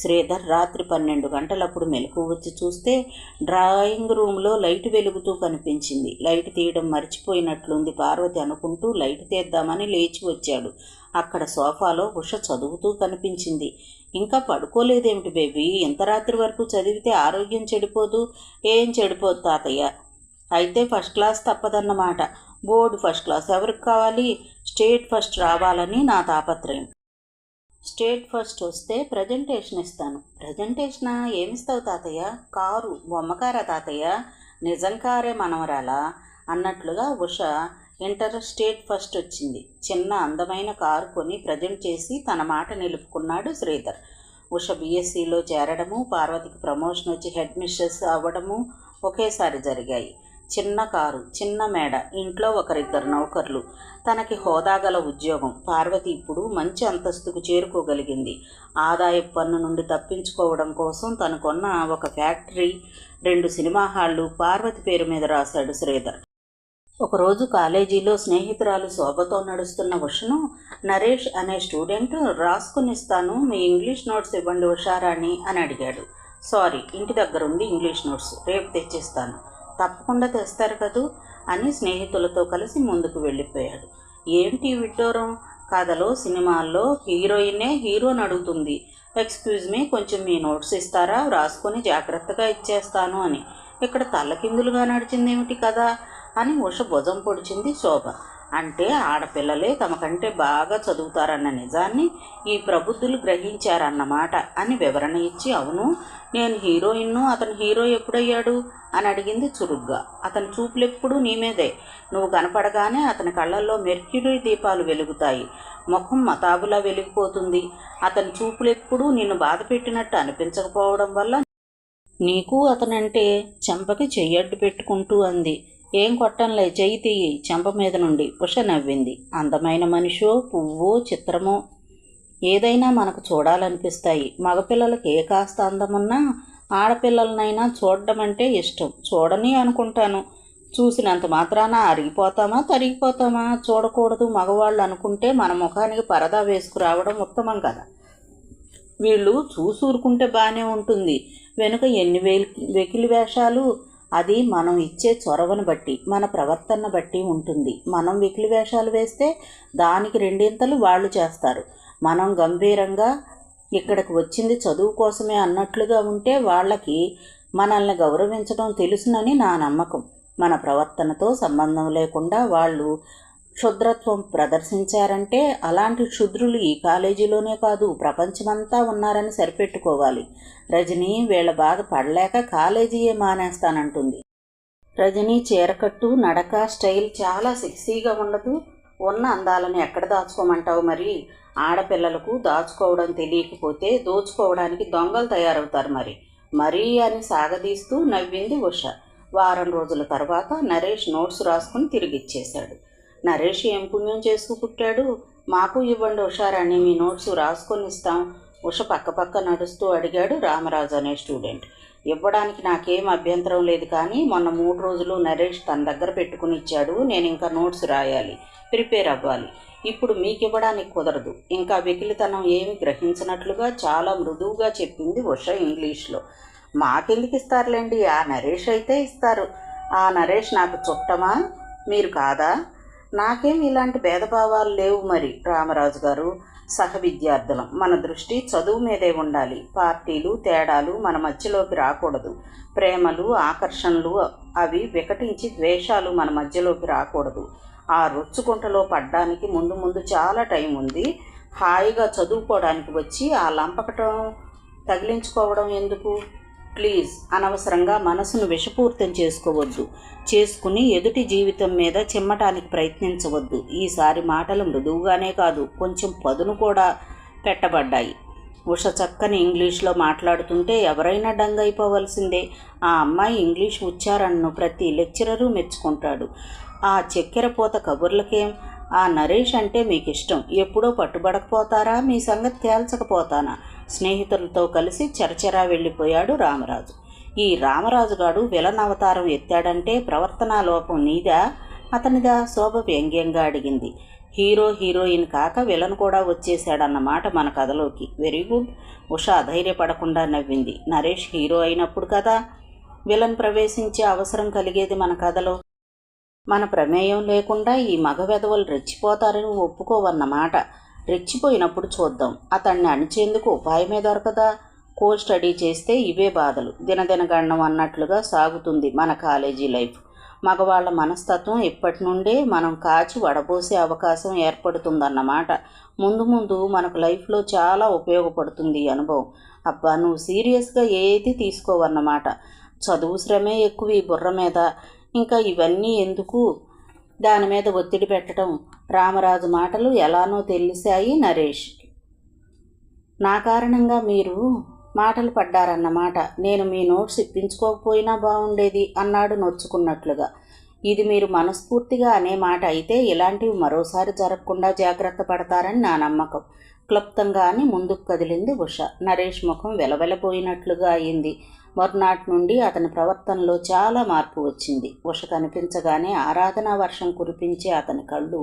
శ్రీధర్ రాత్రి 12 గంటలప్పుడు మెలకువ వచ్చి చూస్తే డ్రాయింగ్ రూమ్లో లైట్ వెలుగుతూ కనిపించింది. లైట్ తీయడం మర్చిపోయినట్లుంది పార్వతి అనుకుంటూ లైట్ తీద్దామని లేచి వచ్చాడు. అక్కడ సోఫాలో ఉష చదువుతూ కనిపించింది. ఇంకా పడుకోలేదేమిటి బేబీ? ఇంత రాత్రి వరకు చదివితే ఆరోగ్యం చెడిపోదు? ఏం చెడిపోదు తాతయ్య. అయితే ఫస్ట్ క్లాస్ తప్పదన్నమాట. బోర్డు ఫస్ట్ క్లాస్ ఎవరికి కావాలి? స్టేట్ ఫస్ట్ రావాలని నా తాపత్రయం. స్టేట్ ఫస్ట్ వస్తే ప్రజెంటేషన్ ఇస్తాను. ప్రజెంటేషనా? ఏమిస్తావు తాతయ్య? కారు. బొమ్మకారా తాతయ్య? నిజం కారే మనవరాలా అన్నట్లుగా ఉష ఇంటర్ స్టేట్ ఫస్ట్ వచ్చింది. చిన్న అందమైన కారు కొని ప్రజెంట్ చేసి తన మాట నిలుపుకున్నాడు శ్రీధర్. ఉష బీఎస్సీలో చేరడము, పార్వతికి ప్రమోషన్ వచ్చి హెడ్ మిస్ట్రెస్ అవ్వడము ఒకేసారి జరిగాయి. చిన్న కారు, చిన్న మేడ, ఇంట్లో ఒకరిద్దరు నౌకర్లు, తనకి హోదాగల ఉద్యోగం. పార్వతి ఇప్పుడు మంచి అంతస్తుకు చేరుకోగలిగింది. ఆదాయపు పన్ను నుండి తప్పించుకోవడం కోసం తనకున్న ఒక ఫ్యాక్టరీ, 2 సినిమా హాళ్లు పార్వతి పేరు మీద రాశాడు శ్రీధర్. ఒకరోజు కాలేజీలో స్నేహితురాలు శోభతో నడుస్తున్న ఉషను నరేష్ అనే స్టూడెంట్ రాసుకునిస్తాను, మీ ఇంగ్లీష్ నోట్స్ ఇవ్వండి ఉషారాణి అని అడిగాడు. సారీ, ఇంటి దగ్గర ఉంది ఇంగ్లీష్ నోట్స్, రేపు తెచ్చిస్తాను. తప్పకుండా తెస్తారు కదూ అని స్నేహితులతో కలిసి ముందుకు వెళ్ళిపోయాడు. ఏంటి విడ్డూరం? కథలో సినిమాల్లో హీరోయిన్నే హీరోని అడుగుతుంది, ఎక్స్క్యూజ్ మీ, కొంచెం మీ నోట్స్ ఇస్తారా, రాసుకొని జాగ్రత్తగా ఇచ్చేస్తాను అని. ఇక్కడ తల్లకిందులుగా నడిచిందేమిటి కదా అని ఉష భుజం పొడిచింది శోభ. అంటే ఆడపిల్లలే తమకంటే బాగా చదువుతారన్న నిజాన్ని ఈ ప్రబుద్ధులు గ్రహించారన్నమాట అని వివరణ ఇచ్చి, అవును నేను హీరోయిన్ను, అతను హీరో ఎప్పుడయ్యాడు అని అడిగింది చురుగ్గా. అతని చూపులెప్పుడూ నీ మీదే. నువ్వు కనపడగానే అతని కళ్ళల్లో మెర్క్యూరీ దీపాలు వెలుగుతాయి, ముఖం మతాబులా వెలిగిపోతుంది. అతని చూపులెప్పుడూ నిన్ను బాధ పెట్టినట్టు అనిపించకపోవడం వల్ల నీకు అతనంటే చెంపకి చెయ్యడ్డు పెట్టుకుంటూ అంది. ఏం కొట్టంలే, చెయ్యి తీయి చెంప మీద నుండి. ఉష నవ్వింది. అందమైన మనిషో పువ్వో చిత్రమో ఏదైనా మనకు చూడాలనిపిస్తాయి. మగపిల్లలకి ఏ కాస్త అందమున్నా ఆడపిల్లలనైనా చూడడం అంటే ఇష్టం. చూడని అనుకుంటాను. చూసినంత మాత్రాన అరిగిపోతామా తరిగిపోతామా? చూడకూడదు మగవాళ్ళు అనుకుంటే మన ముఖానికి పరదా వేసుకురావడం ఉత్తమం కదా. వీళ్ళు చూసూరుకుంటే బాగానే ఉంటుంది, వెనుక ఎన్ని వెకిలి వేషాలు. అది మనం ఇచ్చే చొరవను బట్టి, మన ప్రవర్తన బట్టి ఉంటుంది. మనం వెకిలి వేషాలు వేస్తే దానికి 2 వాళ్ళు చేస్తారు. మనం గంభీరంగా ఇక్కడికి వచ్చింది చదువు కోసమే అన్నట్లుగా ఉంటే వాళ్ళకి మనల్ని గౌరవించడం తెలుసునని నా నమ్మకం. మన ప్రవర్తనతో సంబంధం లేకుండా వాళ్ళు క్షుద్రత్వం ప్రదర్శించారంటే అలాంటి క్షుద్రులు ఈ కాలేజీలోనే కాదు ప్రపంచమంతా ఉన్నారని సరిపెట్టుకోవాలి. రజని వీళ్ళ బాధ పడలేక కాలేజీయే మానేస్తానంటుంది. రజని చీరకట్టు, నడక, స్టైల్ చాలా సెక్సీగా ఉండదు. ఉన్న అందాలను ఎక్కడ దాచుకోమంటావు మరి? ఆడపిల్లలకు దాచుకోవడం తెలియకపోతే దోచుకోవడానికి దొంగలు తయారవుతారు మరీ అని సాగదీస్తూ నవ్వింది ఉష. వారం రోజుల తర్వాత నరేష్ నోట్స్ రాసుకుని తిరిగిచ్చేశాడు. నరేష్ ఏం పుణ్యం చేసుకు పుట్టాడు? మాకు ఇవ్వండి ఉషారాణి, మీ నోట్స్ రాసుకొని ఇస్తాం. ఉష పక్క నడుస్తూ అడిగాడు రామరాజు అనే స్టూడెంట్. ఇవ్వడానికి నాకేం అభ్యంతరం లేదు, కానీ మొన్న 3 రోజులు నరేష్ తన దగ్గర పెట్టుకుని ఇచ్చాడు. నేను ఇంకా నోట్స్ రాయాలి, ప్రిపేర్ అవ్వాలి. ఇప్పుడు మీకు ఇవ్వడానికి కుదరదు. ఇంకా వెకిలితనం ఏమి గ్రహించినట్లుగా చాలా మృదువుగా చెప్పింది ఉష ఇంగ్లీష్లో. మాకెందుకు ఇస్తారులేండి, ఆ నరేష్ అయితే ఇస్తారు. ఆ నరేష్ నాకు చుట్టమా, మీరు కాదా? నాకేం ఇలాంటి భేదభావాలు లేవు రామరాజు గారు. సహ విద్యార్థులం, మన దృష్టి చదువు మీదే ఉండాలి. పార్టీలు, తేడాలు మన మధ్యలోకి రాకూడదు. ప్రేమలు, ఆకర్షణలు అవి వికటించి ద్వేషాలు మన మధ్యలోకి రాకూడదు. ఆ రొచ్చుకుంటలో పడ్డానికి ముందు చాలా టైం ఉంది. హాయిగా చదువుకోవడానికి వచ్చి ఆ లంపకటం తగిలించుకోవడం ఎందుకు? ప్లీజ్, అనవసరంగా మనసును విషపూరితం చేసుకోవద్దు. చేసుకుని ఎదుటి జీవితం మీద చిమ్మటానికి ప్రయత్నించవద్దు. ఈసారి మాటలు మృదువుగానే కాదు, కొంచెం పదును కూడా పెట్టబడ్డాయి. ఉష చక్కని ఇంగ్లీష్లో మాట్లాడుతుంటే ఎవరైనా డంగైపోవలసిందే. ఆ అమ్మాయి ఇంగ్లీష్ ఉచ్చారణను ప్రతి లెక్చరరు మెచ్చుకుంటాడు. ఆ చక్కెరపోత కబుర్లకేం? ఆ నరేష్ అంటే మీకు ఇష్టం. ఎప్పుడో పట్టుబడకపోతారా? మీ సంగతి తేల్చకపోతానా? స్నేహితులతో కలిసి చరచరా వెళ్ళిపోయాడు రామరాజు. ఈ రామరాజుగాడు విలన్ అవతారం ఎత్తాడంటే ప్రవర్తనా లోపం నీదా అతనిదా? శోభ వ్యంగ్యంగా అడిగింది. హీరో హీరోయిన్ కాక విలన్ కూడా వచ్చేశాడన్నమాట మన కథలోకి. Very good. ఉష అధైర్యపడకుండా నవ్వింది. నరేష్ హీరో అయినప్పుడు కదా విలన్ ప్రవేశించే అవసరం కలిగేది మన కథలో. మన ప్రమేయం లేకుండా ఈ మగ వెధవలు రెచ్చిపోతారని ఒప్పుకోవన్నమాట. రెచ్చిపోయినప్పుడు చూద్దాం. అతన్ని అణిచేందుకు ఉపాయమే దొరకదా? కో స్టడీ చేస్తే ఇవే బాధలు. దినదినగండం అన్నట్లుగా సాగుతుంది మన కాలేజీ లైఫ్. మగవాళ్ల మనస్తత్వం ఇప్పటి నుండే మనం కాచి వడబోసే అవకాశం ఏర్పడుతుందన్నమాట. ముందు మనకు లైఫ్లో చాలా ఉపయోగపడుతుంది ఈ అనుభవం. అబ్బా, నువ్వు సీరియస్గా ఏది తీసుకోవన్నమాట. చదువు శ్రమే ఎక్కువ ఈ బుర్ర మీద. ఇంకా ఇవన్నీ ఎందుకు? దాని మీద ఒత్తిడి పెట్టడం. రామరాజు మాటలు ఎలానో తెలిసాయి నరేష్. నా కారణంగా మీరు మాటలు పడ్డారన్నమాట. నేను మీ నోట్స్ ఇప్పించుకోకపోయినా బాగుండేది అన్నాడు నొచ్చుకున్నట్లుగా. ఇది మీరు మనస్ఫూర్తిగా అనే మాట అయితే ఇలాంటివి మరోసారి జరగకుండా జాగ్రత్త పడతారని నా నమ్మకం. క్లుప్తంగా అని ముందుకు కదిలింది ఉష. నరేష్ ముఖం వెలవెలపోయినట్లుగా అయింది. మర్నాటి నుండి అతని ప్రవర్తనలో చాలా మార్పు వచ్చింది. ఉష కనిపించగానే ఆరాధనా వర్షం కురిపించే అతని కళ్ళు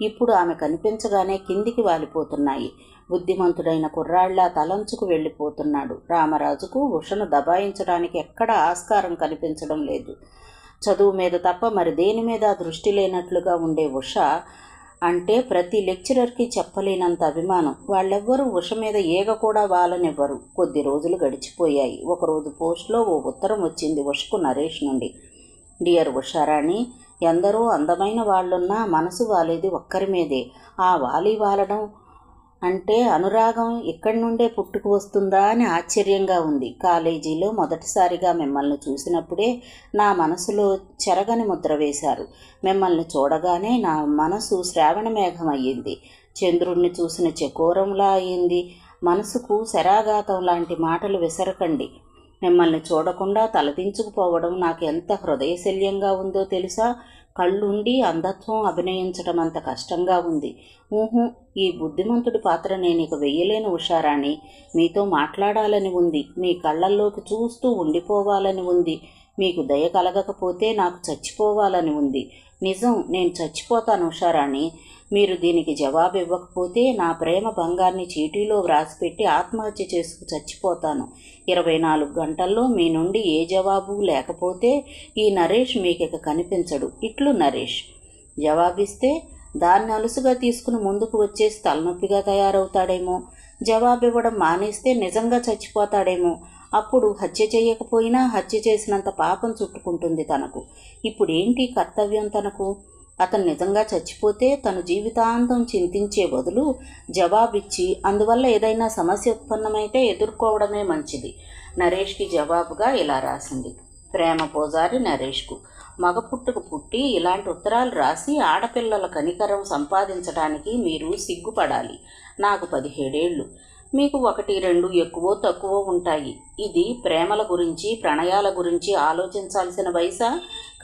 ఇప్పుడు ఆమె కనిపించగానే కిందికి వాలిపోతున్నాయి. బుద్ధిమంతుడైన కుర్రాళ్లా తలంచుకు వెళ్ళిపోతున్నాడు. రామరాజుకు ఉషను దబాయించడానికి ఎక్కడా ఆస్కారం కనిపించడం లేదు. చదువు మీద తప్ప మరి దేని మీద దృష్టి లేనట్లుగా ఉండే ఉష అంటే ప్రతి లెక్చరర్కి చెప్పలేనంత అభిమానం. వాళ్ళెవ్వరూ ఉష మీద ఈగ కూడా వాలనివ్వరు. కొద్ది రోజులు గడిచిపోయాయి. ఒకరోజు పోస్ట్లో ఓ ఉత్తరం వచ్చింది ఉషకు నరేష్ నుండి. డియర్ ఉషారాణి, ఎందరో అందమైన వాళ్ళున్నా మనసు వాలేది ఒక్కరి మీదే. ఆ వాలడం అంటే అనురాగం ఇక్కడి నుండే పుట్టుకు వస్తుందా అని ఆశ్చర్యంగా ఉంది. కాలేజీలో మొదటిసారిగా మిమ్మల్ని చూసినప్పుడే నా మనసులో చెరగని ముద్ర వేశారు. మిమ్మల్ని చూడగానే నా మనసు శ్రావణ మేఘం అయ్యింది. చంద్రుణ్ణి చూసిన చకోరంలా అయ్యింది. మనసుకు శరాఘాతం లాంటి మాటలు విసరకండి. మిమ్మల్ని చూడకుండా తలదించుకుపోవడం నాకు ఎంత హృదయశల్యంగా ఉందో తెలుసా? కళ్ళుండి అంధత్వం అభినయించడం అంత కష్టంగా ఉంది. ఈ బుద్ధిమంతుడి పాత్ర నేను ఇక వెయ్యలేను ఉషారాణి. మీతో మాట్లాడాలని ఉంది. మీ కళ్ళల్లోకి చూస్తూ ఉండిపోవాలని ఉంది. మీకు దయ కలగకపోతే నాకు చచ్చిపోవాలని ఉంది. నిజం, నేను చచ్చిపోతాను ఉషారాణి. మీరు దీనికి జవాబు ఇవ్వకపోతే నా ప్రేమ భంగాన్ని చీటీలో వ్రాసిపెట్టి ఆత్మహత్య చేసుకు చచ్చిపోతాను. 24 గంటల్లో మీ నుండి ఏ జవాబు లేకపోతే ఈ నరేష్ మీకిక కనిపించడు. ఇట్లు నరేష్. జవాబిస్తే దాన్ని అలుసుగా తీసుకుని ముందుకు వచ్చేసి తలనొప్పిగా తయారవుతాడేమో. జవాబివ్వడం మానేస్తే నిజంగా చచ్చిపోతాడేమో. అప్పుడు హత్య చేయకపోయినా హత్య చేసినంత పాపం చుట్టుకుంటుంది తనకు. ఇప్పుడేంటి కర్తవ్యం తనకు? అతను నిజంగా చచ్చిపోతే తను జీవితాంతం చింతించే బదులు జవాబిచ్చి అందువల్ల ఏదైనా సమస్య ఉత్పన్నమైతే ఎదుర్కోవడమే మంచిది. నరేష్కి జవాబుగా ఇలా రాసింది. ప్రేమ పూజారి నరేష్కు. మగ పుట్టుకు పుట్టి ఇలాంటి ఉత్తరాలు రాసి ఆడపిల్లల కనికరం సంపాదించడానికి మీరు సిగ్గుపడాలి. నాకు 17 ఏళ్ళు, మీకు 1, 2 ఎక్కువో తక్కువో ఉంటాయి. ఇది ప్రేమల గురించి ప్రణయాల గురించి ఆలోచించాల్సిన వయసా?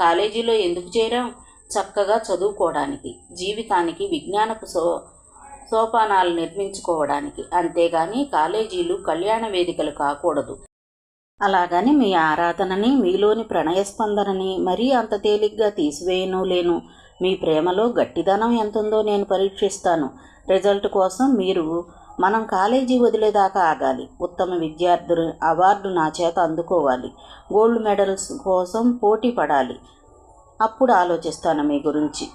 కాలేజీలో ఎందుకు చేరాం? చక్కగా చదువుకోవడానికి, జీవితానికి విజ్ఞానపు సోపానాలు నిర్మించుకోవడానికి. అంతేగాని కాలేజీలు కళ్యాణ వేదికలు కాకూడదు. అలాగని మీ ఆరాధనని మీలోని ప్రణయస్పందనని మరీ అంత తేలిగ్గా తీసివేయను లేను. మీ ప్రేమలో గట్టిదనం ఎంతుందో నేను పరీక్షిస్తాను. రిజల్ట్ కోసం మనం కాలేజీ వదిలేదాకా ఆగాలి. ఉత్తమ విద్యార్థి అవార్డు నా చేత అందుకోవాలి. గోల్డ్ మెడల్స్ కోసం పోటీ పడాలి. అప్పుడు ఆలోచిస్తాను మీ గురించి.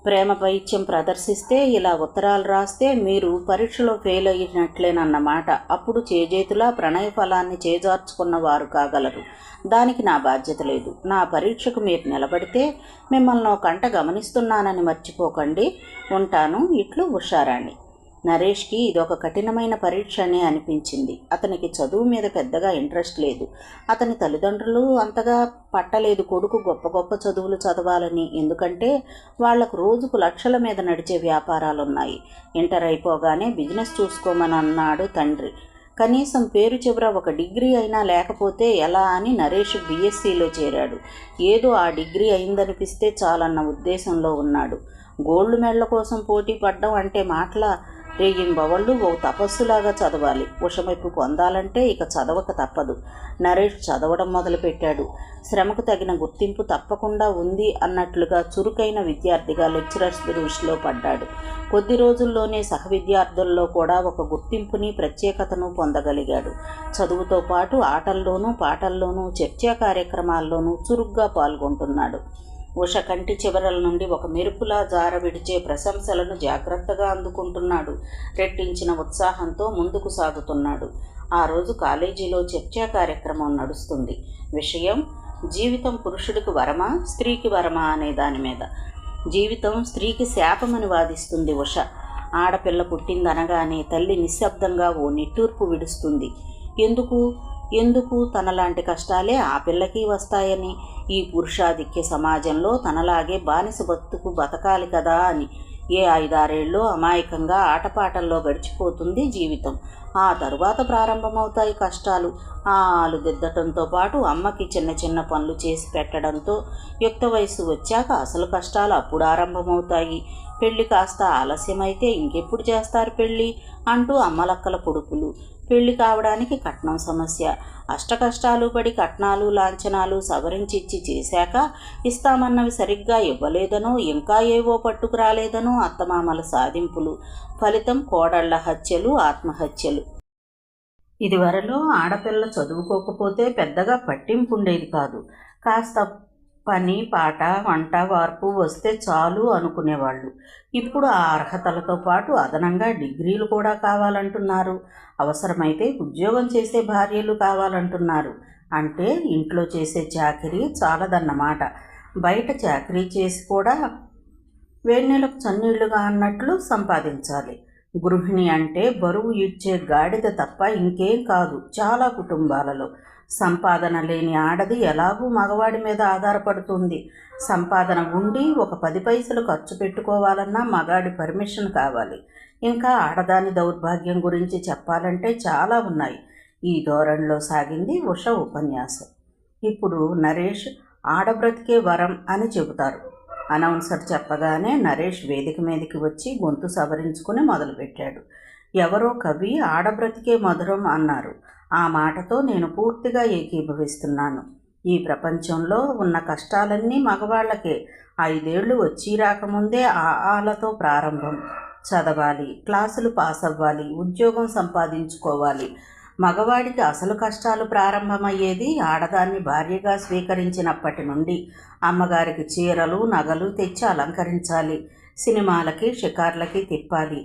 ప్రేమ పైత్యం ప్రదర్శిస్తే, ఇలా ఉత్తరాలు రాస్తే మీరు పరీక్షలో ఫెయిల్ అయినట్లేనన్నమాట. అప్పుడు చేజేతులా ప్రణయ ఫలాన్ని చేజార్చుకున్న వారు కాగలరు. దానికి నా బాధ్యత లేదు. నా పరీక్షకు మీరు నిలబడితే మిమ్మల్ని ఒక కంట గమనిస్తున్నానని మర్చిపోకండి. ఉంటాను. ఇట్లు ఉషారాణి. నరేష్కి ఇదొక కఠినమైన పరీక్ష అనే అనిపించింది. అతనికి చదువు మీద పెద్దగా ఇంట్రెస్ట్ లేదు. అతని తల్లిదండ్రులు అంతగా పట్టలేదు కొడుకు గొప్ప గొప్ప చదువులు చదవాలని. ఎందుకంటే వాళ్లకు రోజుకు లక్షల మీద నడిచే వ్యాపారాలున్నాయి. ఇంటర్ అయిపోగానే బిజినెస్ చూసుకోమని అన్నాడు తండ్రి. కనీసం పేరు చివర ఒక డిగ్రీ అయినా లేకపోతే ఎలా అని నరేష్ బీఎస్సీలో చేరాడు. ఏదో ఆ డిగ్రీ అయిందనిపిస్తే చాలన్న ఉద్దేశంలో ఉన్నాడు. గోల్డ్ మెడల్ కోసం పోటీ పడ్డం అంటే మాటల రేగింబవళ్ళు ఓ తపస్సులాగా చదవాలి. ఉషమెప్పు పొందాలంటే ఇక చదవక తప్పదు. నరేష్ చదవడం మొదలుపెట్టాడు. శ్రమకు తగిన గుర్తింపు తప్పకుండా ఉంది అన్నట్లుగా చురుకైన విద్యార్థిగా లెక్చరర్స్ దృష్టిలో పడ్డాడు. కొద్ది రోజుల్లోనే సహ విద్యార్థుల్లో కూడా ఒక గుర్తింపుని ప్రత్యేకతను పొందగలిగాడు. చదువుతో పాటు ఆటల్లోనూ పాటల్లోనూ చర్చా కార్యక్రమాల్లోనూ చురుగ్గా పాల్గొంటున్నాడు. ఉష కంటి చివరల నుండి ఒక మెరుపులా జార విడిచే ప్రశంసలను జాగ్రత్తగా అందుకుంటున్నాడు. రెట్టించిన ఉత్సాహంతో ముందుకు సాగుతున్నాడు. ఆ రోజు కాలేజీలో చర్చా కార్యక్రమం నడుస్తుంది. విషయం జీవితం పురుషుడికి వరమా స్త్రీకి వరమా అనే దాని మీద. జీవితం స్త్రీకి శాపమని వాదిస్తుంది ఉష. ఆడపిల్ల పుట్టిందనగానే తల్లి నిశ్శబ్దంగా ఓ నిట్టూర్పు విడుస్తుంది. ఎందుకు తనలాంటి కష్టాలే ఆ పిల్లకి వస్తాయని, ఈ పురుషాధిక్య సమాజంలో తనలాగే బానిస బతకాలి కదా అని. ఏ 5-6 ఏళ్ళో అమాయకంగా ఆటపాటల్లో గడిచిపోతుంది జీవితం. ఆ తరువాత ప్రారంభమవుతాయి కష్టాలు. ఆలుదిద్దటంతో పాటు అమ్మకి చిన్న చిన్న పనులు చేసి పెట్టడంతో యుక్త వయసు వచ్చాక అసలు కష్టాలు అప్పుడు ఆరంభమవుతాయి. పెళ్లి కాస్త ఆలస్యమైతే ఇంకెప్పుడు చేస్తారు పెళ్ళి అంటూ అమ్మలక్కల పొడుపులు. పెళ్లి కావడానికి కట్నం సమస్య. అష్టకష్టాలు పడి కట్నాలు లాంఛనాలు సవరించిచ్చి చేశాక ఇస్తామన్నవి సరిగ్గా ఇవ్వలేదనో, ఇంకా ఏవో పట్టుకురాలేదనో అత్తమామల సాధింపులు. ఫలితం కోడళ్ల హత్యలు, ఆత్మహత్యలు. ఇదివరలో ఆడపిల్ల చదువుకోకపోతే పెద్దగా పట్టింపు ఉండేది కాదు. కాస్త పని పాట వంట వార్పు వస్తే చాలు అనుకునేవాళ్ళు. ఇప్పుడు ఆ అర్హతలతో పాటు అదనంగా డిగ్రీలు కూడా కావాలంటున్నారు. అవసరమైతే ఉద్యోగం చేసే భార్యలు కావాలంటున్నారు. అంటే ఇంట్లో చేసే చాకరీ చాలదన్నమాట. బయట చాకరీ చేసి కూడా వేణ్ణెలకు చన్నీళ్లుగా అన్నట్లు సంపాదించాలి. గృహిణి అంటే బరువు ఇచ్చే గాడిద తప్ప ఇంకేం కాదు చాలా కుటుంబాలలో. సంపాదన లేని ఆడది ఎలాగూ మగవాడి మీద ఆధారపడుతుంది. సంపాదన ఉండి ఒక 10 పైసలు ఖర్చు పెట్టుకోవాలన్నా మగాడి పర్మిషన్ కావాలి. ఇంకా ఆడదాని దౌర్భాగ్యం గురించి చెప్పాలంటే చాలా ఉన్నాయి. ఈ ధోరణిలో సాగింది ఉష ఉపన్యాసం. ఇప్పుడు నరేష్ ఆడబ్రతికే వరం అని చెబుతారు. అనౌన్సర్ చెప్పగానే నరేష్ వేదిక మీదకి వచ్చి గొంతు సవరించుకుని మొదలుపెట్టాడు. ఎవరో కవి ఆడబ్రతికే మధురం అన్నారు. ఆ మాటతో నేను పూర్తిగా ఏకీభవిస్తున్నాను. ఈ ప్రపంచంలో ఉన్న కష్టాలన్నీ మగవాళ్లకే. 5 ఏళ్ళు వచ్చి రాకముందే ఆలతో ప్రారంభం. చదవాలి, క్లాసులు పాస్ అవ్వాలి, ఉద్యోగం సంపాదించుకోవాలి. మగవాడికి అసలు కష్టాలు ప్రారంభమయ్యేది ఆడదాన్ని భార్యగా స్వీకరించినప్పటి నుండి. అమ్మగారికి చీరలు నగలు తెచ్చి అలంకరించాలి, సినిమాలకి షికార్లకి తిప్పాలి,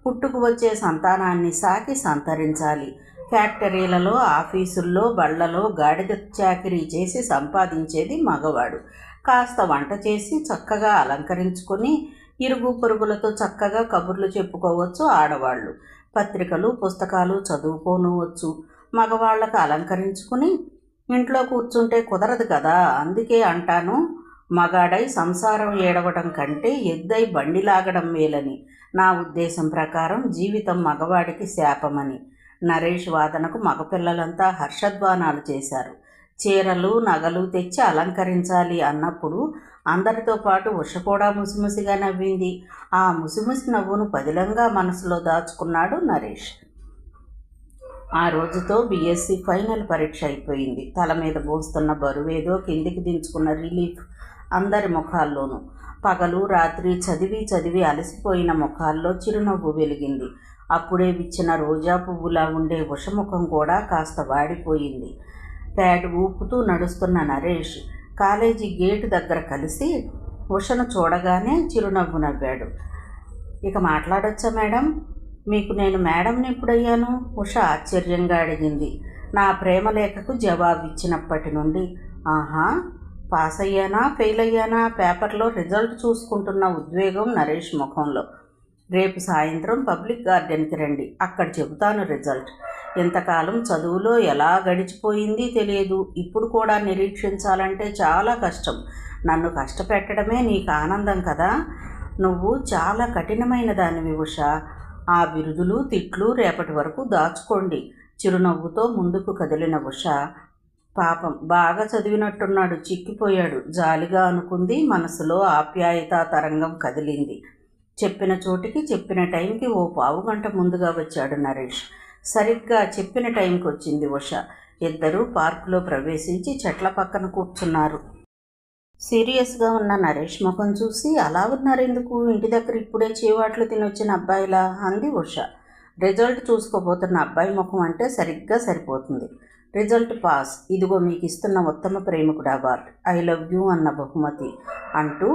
పుట్టుకు వచ్చే సంతానాన్ని సాకి సంతరించాలి. ఫ్యాక్టరీలలో, ఆఫీసుల్లో, బళ్లలో గాడిద చాకిరీ చేసి సంపాదించేది మగవాడు. కాస్త వంట చేసి చక్కగా అలంకరించుకొని ఇరుగు పొరుగులతో చక్కగా కబుర్లు చెప్పుకోవచ్చు ఆడవాళ్ళు. పత్రికలు, పుస్తకాలు చదువుకోనవచ్చు. మగవాళ్ళకు అలంకరించుకుని ఇంట్లో కూర్చుంటే కుదరదు కదా. అందుకే అంటాను, మగాడై సంసారం ఏడవడం కంటే ఎద్దై బండి లాగడం మేలని. నా ఉద్దేశం ప్రకారం జీవితం మగవాడికి శాపమని. నరేష్ వాదనకు మగపిల్లలంతా హర్షధ్వానాలు చేశారు. చీరలు, నగలు తెచ్చి అలంకరించాలి అన్నప్పుడు అందరితో పాటు ఉష కూడా ముసిముసిగా నవ్వింది. ఆ ముసిముసి నవ్వును పదిలంగా మనసులో దాచుకున్నాడు నరేష్. ఆ రోజుతో బీఎస్సీ ఫైనల్ పరీక్ష అయిపోయింది. తల మీద మోస్తున్న బరువేదో కిందికి దించుకున్న రిలీఫ్ అందరి ముఖాల్లోనూ. పగలు రాత్రి చదివి అలసిపోయిన ముఖాల్లో చిరునవ్వు వెలిగింది. అప్పుడే విచ్చిన రోజా పువ్వులా ఉండే ఉషముఖం కూడా కాస్త వాడిపోయింది. ప్యాడ్ ఊపుతూ నడుస్తున్న నరేష్ కాలేజీ గేటు దగ్గర కలిసి ఉషను చూడగానే చిరునవ్వు నవ్వాడు. ఇక మాట్లాడొచ్చా మేడం? మీకు నేను మేడంని ఎప్పుడయ్యాను? ఉష ఆశ్చర్యంగా అడిగింది. నా ప్రేమలేఖకు జవాబిచ్చినప్పటి నుండి. ఆహా, పాస్ అయ్యానా ఫెయిల్ అయ్యానా పేపర్లో రిజల్ట్ చూసుకుంటున్న ఉద్వేగం నరేష్ ముఖంలో. రేపు సాయంత్రం పబ్లిక్ గార్డెన్కి రండి, అక్కడ చెబుతాను రిజల్ట్. ఇంతకాలం చదువులో ఎలా గడిచిపోయింది తెలియదు. ఇప్పుడు కూడా నిరీక్షించాలంటే చాలా కష్టం. నన్ను కష్టపెట్టడమే నీకు ఆనందం కదా. నువ్వు చాలా కఠినమైన దానివి ఉష. ఆ బిరుదులు, తిట్లు రేపటి వరకు దాచుకోండి. చిరునవ్వుతో ముందుకు కదిలిన ఉష, పాపం బాగా చదివినట్టున్నాడు, చిక్కిపోయాడు జాలిగా అనుకుంది. మనసులో ఆప్యాయతా తరంగం కదిలింది. చెప్పిన చోటికి చెప్పిన టైంకి ఓ పావుగంట ముందుగా వచ్చాడు నరేష్. సరిగ్గా చెప్పిన టైంకి వచ్చింది ఉష. ఇద్దరూ పార్కులో ప్రవేశించి చెట్ల పక్కన కూర్చున్నారు. సీరియస్గా ఉన్న నరేష్ ముఖం చూసి, అలా ఉన్నారెందుకు? ఇంటి దగ్గర ఇప్పుడే చీవాట్లు తినొచ్చిన అబ్బాయిలా అంది ఉష. రిజల్ట్ చూసుకోబోతున్న అబ్బాయి ముఖం అంటే సరిగ్గా సరిపోతుంది. రిజల్ట్ పాస్, ఇదిగో మీకు ఇస్తున్న ఉత్తమ ప్రేమికుడు అవార్డు, ఐ లవ్ యూ అన్న బహుమతి అంటూ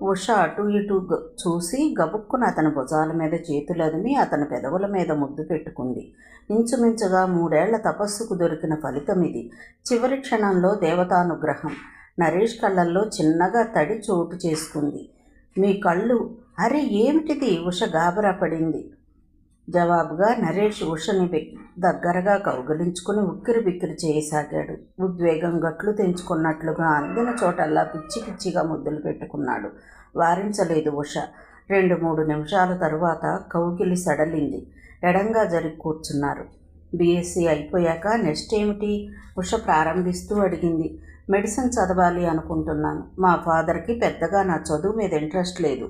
ఉష అటు ఇటు చూసి గబుక్కున అతని భుజాల మీద చేతులదిమి అతని పెదవుల మీద ముద్దు పెట్టుకుంది. ఇంచుమించుగా 3 ఏళ్ల తపస్సుకు దొరికిన ఫలితం ఇది. చివరి క్షణంలో దేవతానుగ్రహం. నరేష్ కళ్ళల్లో చిన్నగా తడి చోటు చేసుకుంది. మీ కళ్ళు, అరే ఏమిటిది? ఉష గాబరా పడింది. జవాబుగా నరేష్ ఉషని దగ్గరగా కౌగిలించుకుని ఉక్కిరి బిక్కిరి చేయసాగాడు. ఉద్వేగం గట్లు తెంచుకున్నట్లుగా అందిన చోటల్లా పిచ్చి పిచ్చిగా ముద్దులు పెట్టుకున్నాడు. వారించలేదు ఉష. 2-3 నిమిషాల తరువాత కౌగిలి సడలింది. ఎడంగా జరిగి కూర్చున్నారు. బీఎస్సీ అయిపోయాక నెక్స్ట్ ఏమిటి? ఉష ప్రారంభిస్తూ అడిగింది. మెడిసిన్ చదవాలి అనుకుంటున్నాను. మా ఫాదర్కి పెద్దగా నా చదువు మీద ఇంట్రెస్ట్ లేదు.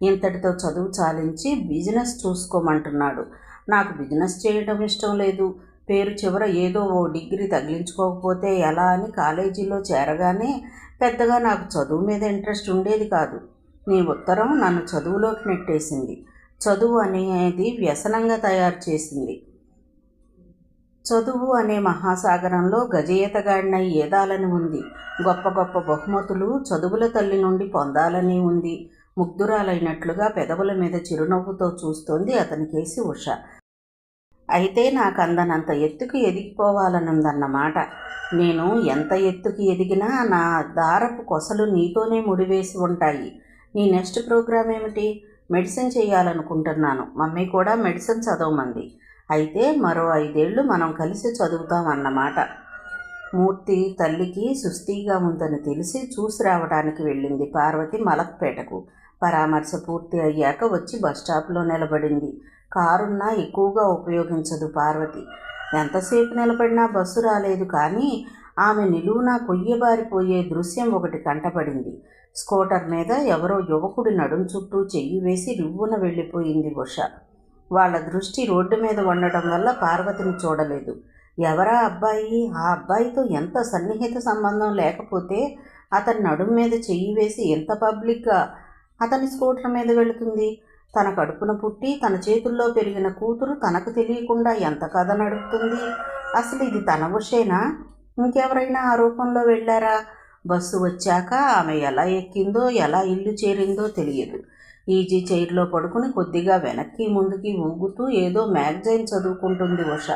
ఇంతటితో చదువు చాలించి బిజినెస్ చూసుకోమంటున్నాడు. నాకు బిజినెస్ చేయడం ఇష్టం లేదు. పేరు చివర ఏదో ఓ డిగ్రీ తగిలించుకోకపోతే ఎలా అని కాలేజీలో చేరగానే పెద్దగా నాకు చదువు మీద ఇంట్రెస్ట్ ఉండేది కాదు. నీ ఉత్తరం నన్ను చదువులోకి నెట్టేసింది. చదువు అనేది వ్యసనంగా తయారు చేసింది. చదువు అనే మహాసాగరంలో గజయతగాడినై ఏదాలని ఉంది. గొప్ప గొప్ప బహుమతులు చదువుల తల్లి నుండి పొందాలని ఉంది. ముగ్ధురాలైనట్లుగా పెదవుల మీద చిరునవ్వుతో చూస్తోంది అతనికేసి ఉష. అయితే నాకు అందనంత ఎత్తుకు ఎదిగిపోవాలనుందన్నమాట. నేను ఎంత ఎత్తుకు ఎదిగినా నా దారపు కొసలు నీతోనే ముడివేసి ఉంటాయి. నీ నెక్స్ట్ ప్రోగ్రామ్ ఏమిటి? మెడిసిన్ చేయాలనుకుంటున్నాను. మమ్మీ కూడా మెడిసిన్ చదవమంది. అయితే మరో 5 ఏళ్ళు మనం కలిసి చదువుతామన్నమాట. మూర్తి తల్లికి సుస్థిగా ఉందని తెలిసి చూసి రావడానికి వెళ్ళింది పార్వతి మలక్పేటకు. పరామర్శ పూర్తి అయ్యాక వచ్చి బస్టాప్లో నిలబడింది. కారున్నా ఎక్కువగా ఉపయోగించదు పార్వతి. ఎంతసేపు నిలబడినా బస్సు రాలేదు. కానీ ఆమె నిలువునా కొయ్యబారిపోయే దృశ్యం ఒకటి కంటపడింది. స్కూటర్ మీద ఎవరో యువకుడి నడుం చుట్టూ చెయ్యి వేసి రివ్వున వెళ్ళిపోయింది ఉష. వాళ్ళ దృష్టి రోడ్డు మీద ఉండడం వల్ల పార్వతిని చూడలేదు. ఎవరా అబ్బాయి? ఆ అబ్బాయితో ఎంత సన్నిహిత సంబంధం లేకపోతే అతని నడుం మీద చెయ్యి వేసి ఎంత పబ్లిక్గా అతని స్కూటర్ మీద వెళుతుంది? తన కడుపున పుట్టి తన చేతుల్లో పెరిగిన కూతురు తనకు తెలియకుండా ఎంత కథ నడుపుతుంది? అసలు ఇది తన ఉషేనా? ఇంకెవరైనా ఆ రూపంలో వెళ్ళారా? బస్సు వచ్చాక ఆమె ఎలా ఎక్కిందో ఎలా ఇల్లు చేరిందో తెలియదు. ఈజీ చైర్లో పడుకుని కొద్దిగా వెనక్కి ముందుకి ఊగుతూ ఏదో మ్యాగజైన్ చదువుకుంటుంది ఉష.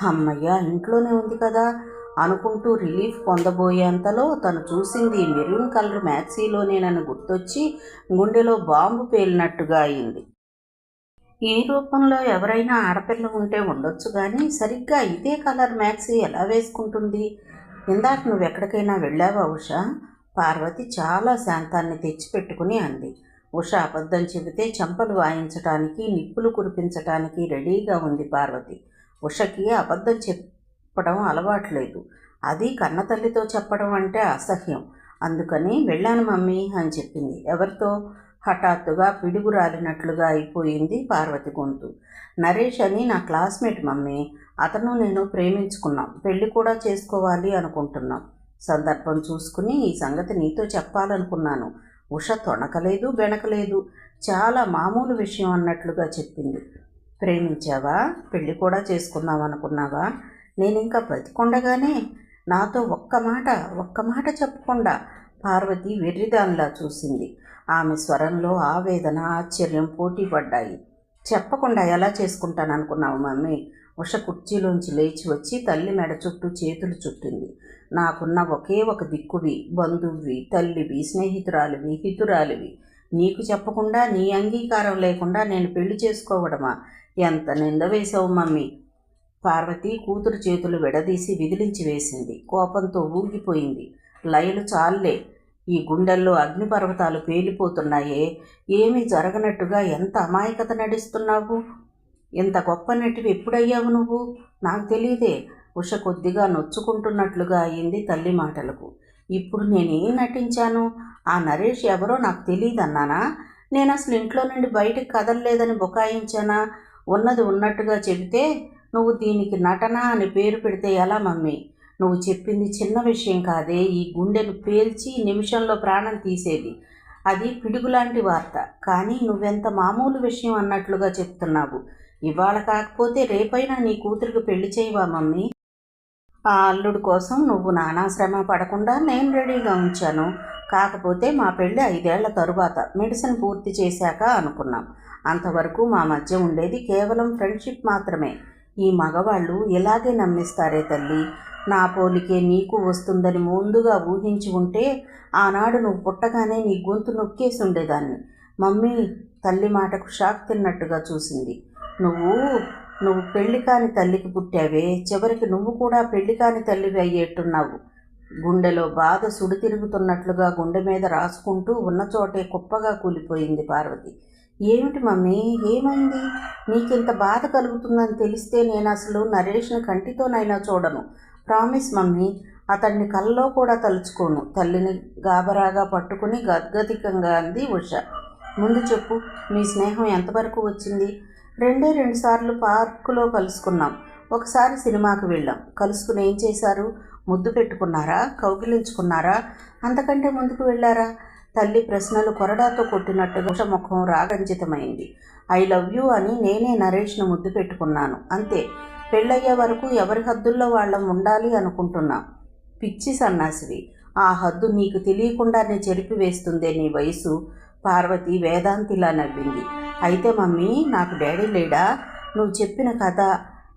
అమ్మయ్య, ఇంట్లోనే ఉంది కదా అనుకుంటూ రిలీఫ్ పొందబోయేంతలో తను చూసింది మెరూన్ కలర్ మ్యాక్సీలోనేనని గుర్తొచ్చి గుండెలో బాంబు పేలినట్టుగా అయింది. ఈ రూపంలో ఎవరైనా ఆడపిల్ల ఉంటే ఉండొచ్చు కానీ సరిగ్గా ఇదే కలర్ మ్యాక్సీ ఎలా వేసుకుంటుంది? ఇందాక నువ్వెక్కడికైనా వెళ్ళావా ఉష? పార్వతి చాలా శాంతాన్ని తెచ్చిపెట్టుకుని అంది. ఉష అబద్ధం చెబితే చెంపలు వాయించటానికి, నిప్పులు కురిపించటానికి రెడీగా ఉంది పార్వతి. ఉషకి అబద్ధం చెప్పడం అలవాట్లేదు. అది కన్నతల్లితో చెప్పడం అంటే అసహ్యం. అందుకని వెళ్ళాను మమ్మీ అని చెప్పింది. ఎవరితో? హఠాత్తుగా పిడుగు రాలినట్లుగా అయిపోయింది పార్వతి గొంతు. నరేష్ అని నా క్లాస్మేట్ మమ్మీ. అతను నేను ప్రేమించుకున్నాం, పెళ్లి కూడా చేసుకోవాలి అనుకుంటున్నాం. సందర్భం చూసుకుని ఈ సంగతి నీతో చెప్పాలనుకున్నాను. ఉష తొణకలేదు, బెణకలేదు. చాలా మామూలు విషయం అన్నట్లుగా చెప్పింది. ప్రేమించావా? పెళ్లి కూడా చేసుకుందాం అనుకున్నావా? నేనింకా బ్రతికొండగానే? నాతో ఒక్క మాట చెప్పకుండా పార్వతి వెర్రిదానిలా చూసింది. ఆమె స్వరంలో ఆవేదన, ఆశ్చర్యం పోటీ పడ్డాయి. చెప్పకుండా ఎలా చేసుకుంటాననుకున్నావు మమ్మీ? ఉష కుర్చీలోంచి లేచి వచ్చి తల్లి మెడ చుట్టూ చేతులు చుట్టింది. నాకున్న ఒకే ఒక దిక్కువి, బంధువువి, తల్లివి, స్నేహితురాలివి, హితురాలివి. నీకు చెప్పకుండా, నీ అంగీకారం లేకుండా నేను పెళ్లి చేసుకోవడమా? ఎంత నింద వేశావు మమ్మీ! పార్వతి కూతురు చేతులు విడదీసి విదిలించి వేసింది. కోపంతో ఊగిపోయింది. లయలు చాల్లే, ఈ గుండెల్లో అగ్నిపర్వతాలు పేలిపోతున్నాయే. ఏమీ జరగనట్టుగా ఎంత అమాయకత నటిస్తున్నావు? ఇంత గొప్ప నటివి ఎప్పుడయ్యావు నువ్వు? నాకు తెలియదే. ఉష కొద్దిగా నొచ్చుకుంటున్నట్లుగా అయింది తల్లి మాటలకు. ఇప్పుడు నేనేం నటించాను? ఆ నరేష్ ఎవరో నాకు తెలియదన్నానా? నేను అసలు ఇంట్లో నుండి బయటకు కదలలేదని బుకాయించానా? ఉన్నది ఉన్నట్టుగా చెబితే నువ్వు దీనికి నటన అని పేరు పెడితే ఎలా మమ్మీ? నువ్వు చెప్పింది చిన్న విషయం కాదే. ఈ గుండెను పేల్చి నిమిషంలో ప్రాణం తీసేది. అది పిడుగులాంటి వార్త. కానీ నువ్వెంత మామూలు విషయం అన్నట్లుగా చెప్తున్నావు. ఇవాళ కాకపోతే రేపైనా నీ కూతురికి పెళ్లి చేయవా మమ్మీ? ఆ అల్లుడు కోసం నువ్వు నానా శ్రమ పడకుండా నేను రెడీగా ఉంచాను. కాకపోతే మా పెళ్ళి 5 ఏళ్ల తరువాత మెడిసిన్ పూర్తి చేశాక అనుకున్నాం. అంతవరకు మా మధ్య ఉండేది కేవలం ఫ్రెండ్షిప్ మాత్రమే. ఈ మగవాళ్ళు ఇలాగే నమ్మిస్తారే తల్లి. నా పోలికే నీకు వస్తుందని ముందుగా ఊహించి ఉంటే ఆనాడు నువ్వు పుట్టగానే నీ గొంతు నొక్కేసి ఉండేదాన్ని. మమ్మీ తల్లి మాటకు షాక్ తిన్నట్టుగా చూసింది. నువ్వు పెళ్లి కాని తల్లికి పుట్టావే. చివరికి నువ్వు కూడా పెళ్లి కాని తల్లివి అయ్యేట్టున్నావు. గుండెలో బాధ సుడి తిరుగుతున్నట్లుగా గుండె మీద రాసుకుంటూ ఉన్న చోటే కుప్పగా కూలిపోయింది పార్వతి. ఏమిటి మమ్మీ, ఏమైంది? నీకింత బాధ కలుగుతుందని తెలిస్తే నేను అసలు నరేష్ని కంటితోనైనా చూడను. Promise mummy. అతన్ని కల్లో కూడా తలుచుకోను. తల్లిని గాబరాగా పట్టుకుని గద్గదికంగా అంది ఉష. ముందు చెప్పు, మీ స్నేహం ఎంతవరకు వచ్చింది? 2 సార్లు పార్కులో కలుసుకున్నాం. ఒకసారి సినిమాకి వెళ్ళాం. కలుసుకుని ఏం చేశారు? ముద్దు పెట్టుకున్నారా? కౌగిలించుకున్నారా? అంతకంటే ముందుకు వెళ్ళారా? తల్లి ప్రశ్నలు కొరడాతో కొట్టినట్టుగా ఉష ముఖం రాగంజితమైంది. ఐ లవ్ యూ అని నేనే నరేష్ను ముద్దు పెట్టుకున్నాను, అంతే. పెళ్ళయ్యే వరకు ఎవరి హద్దుల్లో వాళ్ళం ఉండాలి అనుకుంటున్నాం. పిచ్చి సన్నాసివి. ఆ హద్దు నీకు తెలియకుండానే చెరిపివేస్తుందే నీ వయసు. పార్వతి వేదాంతిలా నవ్వింది. అయితే మమ్మీ, నాకు డాడీ లేడా? నువ్వు చెప్పిన కథ,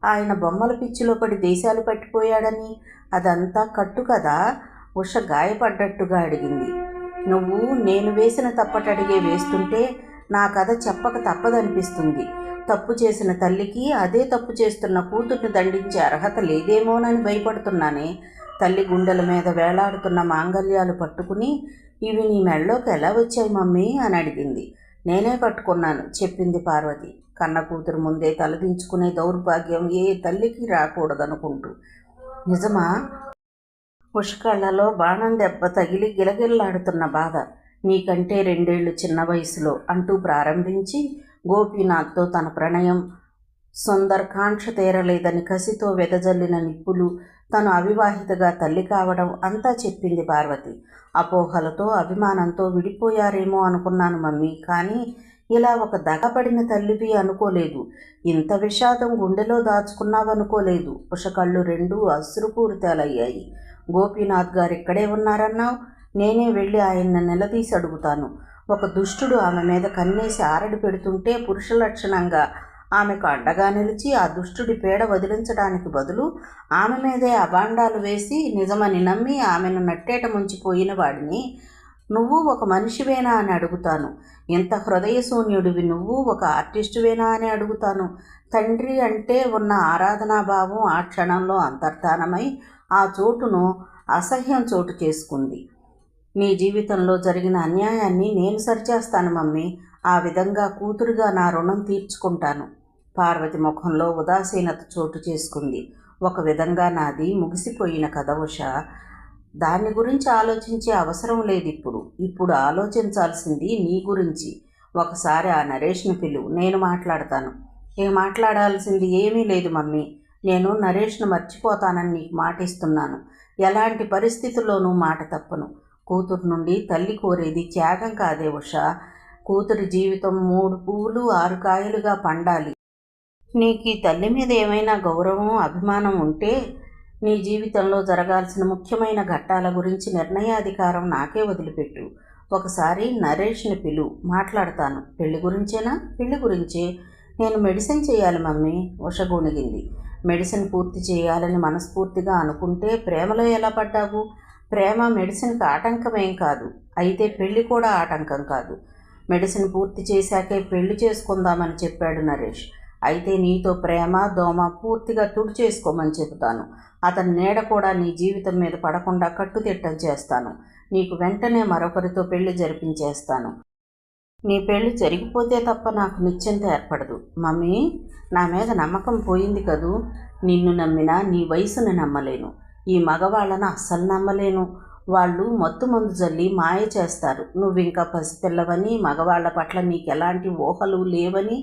ఆయన బొమ్మల పిచ్చిలో పడి దేశాలు పట్టిపోయాడని, అదంతా కట్టు కదా? ఉష గాయపడ్డట్టుగా అడిగింది. నువ్వు నేను వేసిన తప్పటడిగే వేస్తుంటే నా కథ చెప్పక తప్పదనిపిస్తుంది. తప్పు చేసిన తల్లికి అదే తప్పు చేస్తున్న కూతుర్ని దండించే అర్హత లేదేమోనని భయపడుతున్నానే. తల్లి గుండెల మీద వేలాడుతున్న మాంగల్యాలు పట్టుకుని, ఇవి నీ మెళ్ళలోకి ఎలా వచ్చాయి మమ్మీ అని అడిగింది. నేనే కట్టుకున్నాను చెప్పింది పార్వతి, కన్న కూతురు ముందే తలదించుకునే దౌర్భాగ్యం ఏ తల్లికి రాకూడదనుకుంటూ. నిజమా? ఉష్కళ్ళలో బాణం దెబ్బ తగిలి గిలగిల్లాడుతున్న బాధ. నీకంటే 2 ఏళ్లు చిన్న వయసులో అంటూ ప్రారంభించి గోపీనాథ్తో తన ప్రణయం, సుందర్ కాంక్ష తీరలేదని కసితో వెదజల్లిన నిప్పులు, తను అవివాహితగా తల్లి కావడం అంతా చెప్పింది పార్వతి. అపోహలతో అభిమానంతో విడిపోయారేమో అనుకున్నాను మమ్మీ, కానీ ఇలా ఒక దగపడిన తల్లివి అనుకోలేదు. ఇంత విషాదం గుండెలో దాచుకున్నావనుకోలేదు. ఉషకళ్ళు 2 అశ్రుపూరితాలయ్యాయి. గోపీనాథ్ గారు ఇక్కడే ఉన్నారన్నావు. నేనే వెళ్ళి ఆయన్ని నిలదీసి అడుగుతాను. ఒక దుష్టుడు ఆమె మీద కన్నేసి ఆరడి పెడుతుంటే పురుష లక్షణంగా ఆమెకు అండగా నిలిచి ఆ దుష్టుడి పీడ వదిలించడానికి బదులు ఆమె మీదే అబాండాలు వేసి నిజమని నమ్మి ఆమెను నట్టేట ముంచిపోయిన వాడిని నువ్వు ఒక మనిషివేనా అని అడుగుతాను. ఇంత హృదయశూన్యుడివి నువ్వు ఒక ఆర్టిస్టువేనా అని అడుగుతాను. తండ్రి అంటే ఉన్న ఆరాధనాభావం ఆ క్షణంలో అంతర్ధానమై ఆ చోటును అసహ్యం చోటు చేసుకుంది. నీ జీవితంలో జరిగిన అన్యాయాన్ని నేను సరిచేస్తాను మమ్మీ. ఆ విధంగా కూతురుగా నా రుణం తీర్చుకుంటాను. పార్వతి ముఖంలో ఉదాసీనత చోటు చేసుకుంది. ఒక విధంగా నాది ముగిసిపోయిన కథ ఉషా. దాని గురించి ఆలోచించే అవసరం లేదు ఇప్పుడు ఆలోచించాల్సింది నీ గురించి. ఒకసారి ఆ నరేష్ను పిలువు, నేను మాట్లాడతాను. మాట్లాడాల్సింది ఏమీ లేదు మమ్మీ. నేను నరేష్ను మర్చిపోతానని నీకు మాట ఇస్తున్నాను. ఎలాంటి పరిస్థితుల్లోనూ మాట తప్పను. కూతురు నుండి తల్లి కోరేది త్యాగం కాదే ఉషా. కూతురి జీవితం 3 పువ్వులు 6 కాయలుగా పండాలి. నీకు ఈ తల్లి మీద ఏమైనా గౌరవం అభిమానం ఉంటే నీ జీవితంలో జరగాల్సిన ముఖ్యమైన ఘట్టాల గురించి నిర్ణయాధికారం నాకే వదిలిపెట్టు. ఒకసారి నరేష్ని పిలువు, మాట్లాడతాను. పెళ్లి గురించేనా? పెళ్లి గురించే. నేను మెడిసిన్ చేయాలి మమ్మీ. ఉష గొణిగింది. మెడిసిన్ పూర్తి చేయాలని మనస్ఫూర్తిగా అనుకుంటే ప్రేమలో ఎలా పడ్డావు? ప్రేమ మెడిసిన్కి ఆటంకమేం కాదు. అయితే పెళ్లి కూడా ఆటంకం కాదు. మెడిసిన్ పూర్తి చేశాకే పెళ్లి చేసుకుందామని చెప్పాడు నరేష్. అయితే నీతో ప్రేమ దోమ పూర్తిగా తుడిచేసుకోమని చెబుతాను. అతని నీడ కూడా నీ జీవితం మీద పడకుండా కట్టుదిట్టం చేస్తాను. నీకు వెంటనే మరొకరితో పెళ్లి జరిపించేస్తాను. నీ పెళ్లి జరిగిపోతే తప్ప నాకు నిశ్చింత ఏర్పడదు. మమ్మీ, నా మీద నమ్మకం పోయింది కదూ. నిన్ను నమ్మినా నీ వయసుని నమ్మలేను. ఈ మగవాళ్ళను అస్సలు నమ్మలేను. వాళ్ళు మత్తు మందు జల్లి మాయ చేస్తారు. నువ్వింకా పసిపిల్లవని, మగవాళ్ల పట్ల నీకెలాంటి ఊహలు లేవని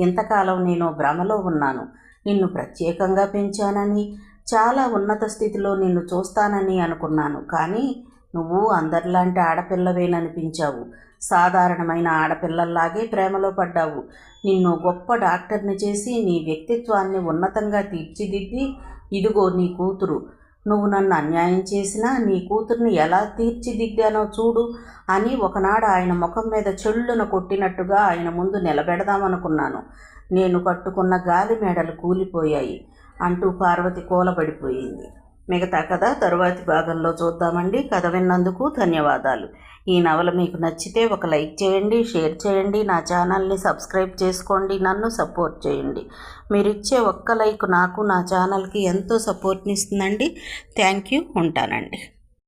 ఇంతకాలం నేను భ్రమలో ఉన్నాను. నిన్ను ప్రత్యేకంగా పెంచానని, చాలా ఉన్నత స్థితిలో నిన్ను చూస్తానని అనుకున్నాను. కానీ నువ్వు అందరిలాంటి ఆడపిల్లవేననిపించావు. సాధారణమైన ఆడపిల్లల్లాగే ప్రేమలో పడ్డావు. నిన్ను గొప్ప డాక్టర్ని చేసి నీ వ్యక్తిత్వాన్ని ఉన్నతంగా తీర్చిదిద్ది, ఇదిగో నీ కూతురు. నువ్వు నన్ను అన్యాయం చేసినా నీ కూతుర్ని ఎలా తీర్చిదిద్దానో చూడు అని ఒకనాడు ఆయన ముఖం మీద చెళ్ళున కొట్టినట్టుగా ఆయన ముందు నిలబెడదామనుకున్నాను. నేను కట్టుకున్న గాలి మేడలు కూలిపోయాయి అంటూ పార్వతి కూలబడిపోయింది. మిగతా కథ తరువాతి భాగంలో చూద్దామండి. కథ విన్నందుకు ధన్యవాదాలు. ఈ నవల మీకు నచ్చితే ఒక లైక్ చేయండి, షేర్ చేయండి, నా ఛానల్ని సబ్స్క్రైబ్ చేసుకోండి, నన్ను సపోర్ట్ చేయండి. మీరిచ్చే ఒక్క లైక్ నాకు, నా ఛానల్కి ఎంతో సపోర్ట్ని ఇస్తుందండి. Thank you. ఉంటానండి.